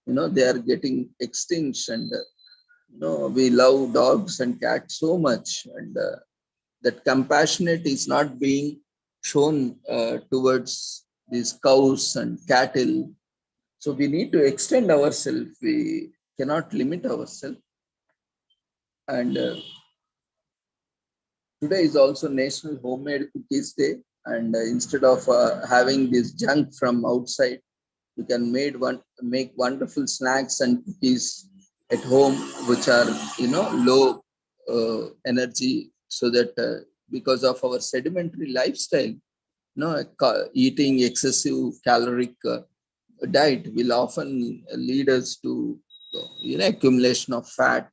They are getting extinct, and we love dogs and cats so much, and that compassionate is not being shown towards these cows and cattle. So we need to extend ourselves. We cannot limit ourselves. And today is also National Homemade Cookies Day. And instead of having this junk from outside, you can make wonderful snacks and cookies at home, which are low energy, so that because of our sedimentary lifestyle, eating excessive caloric diet will often lead us to accumulation of fat,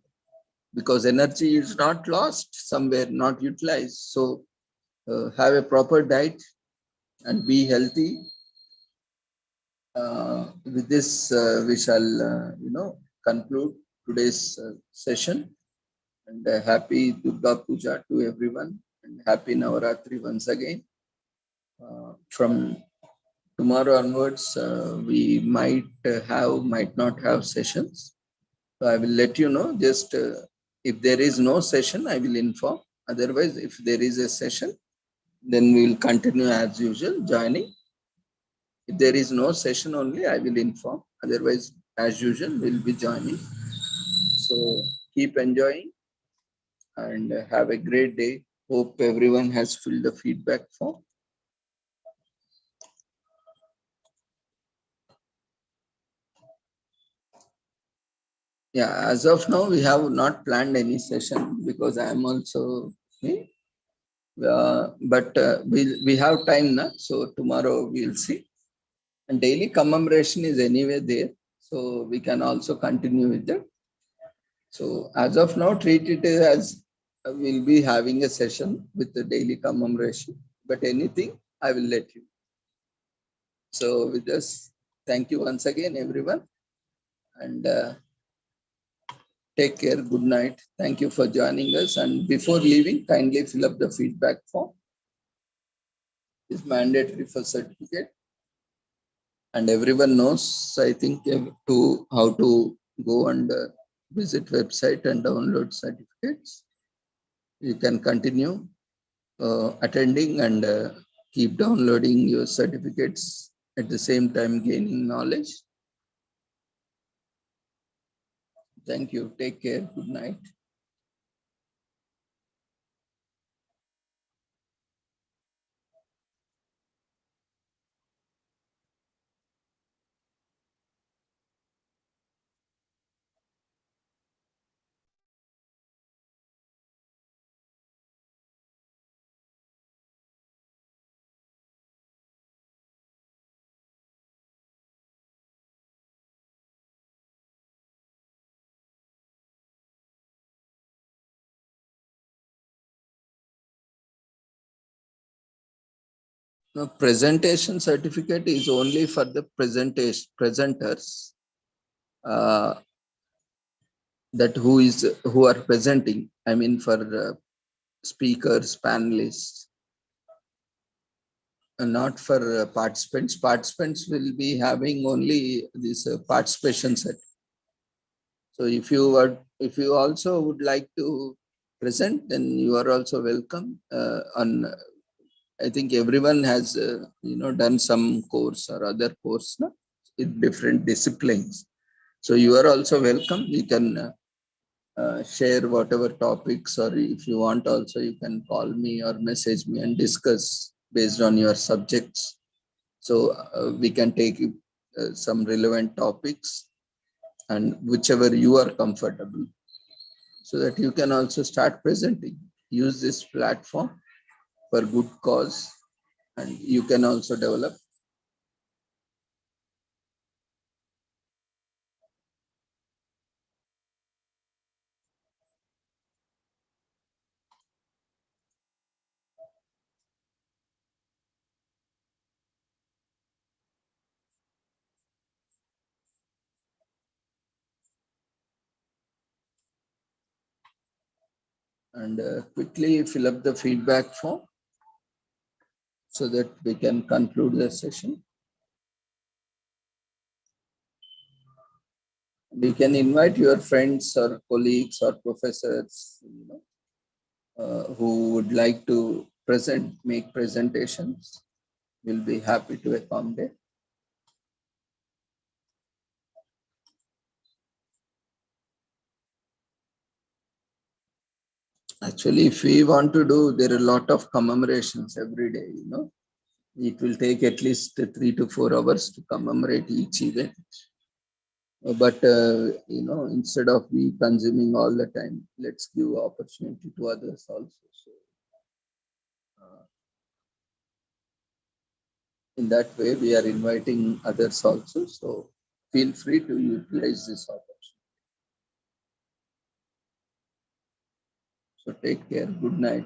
because energy is not lost somewhere, not utilized. So have a proper diet and be healthy. With this, we shall conclude today's session. And happy Durga Puja to everyone, and happy Navaratri once again. From tomorrow onwards, we might not have sessions. So I will let you know. Just if there is no session, I will inform. Otherwise, if there is a session, then we will continue as usual joining. If there is no session only, I will inform. Otherwise, as usual, we'll be joining. So keep enjoying and have a great day. Hope everyone has filled the feedback form. Yeah, as of now, we have not planned any session because I am also me. But we have time now, so tomorrow we'll see. And daily commemoration is anyway there, so we can also continue with that. So as of now, treat it as we'll be having a session with the daily commemoration. But anything, I will let you. So with this, thank you once again, everyone, and take care. Good night. Thank you for joining us. And before leaving, kindly fill up the feedback form. It's mandatory for certificate. And everyone knows, I think, to how to go and visit website and download certificates. You can continue attending and keep downloading your certificates at the same time gaining knowledge. Thank you. Take care. Good night. Now, presentation certificate is only for the presenters uh, that who are presenting. I mean, for speakers, panelists, and not for participants. Participants will be having only this participation set. So if you also would like to present, then you are also welcome. I think everyone has done some course or other course, no? In different disciplines. So you are also welcome. You can share whatever topics, or if you want also, you can call me or message me and discuss based on your subjects. So we can take some relevant topics and whichever you are comfortable, so that you can also start presenting. Use this platform for good cause, and you can also develop. And quickly fill up the feedback form so that we can conclude the session. You can invite your friends or colleagues or professors, who would like to make presentations. We'll be happy to accommodate. Actually, if we want to do, there are a lot of commemorations every day, It will take at least 3 to 4 hours to commemorate each event. But, instead of we consuming all the time, let's give opportunity to others also. So, in that way, we are inviting others also. So feel free to utilize this opportunity. So take care. Good night.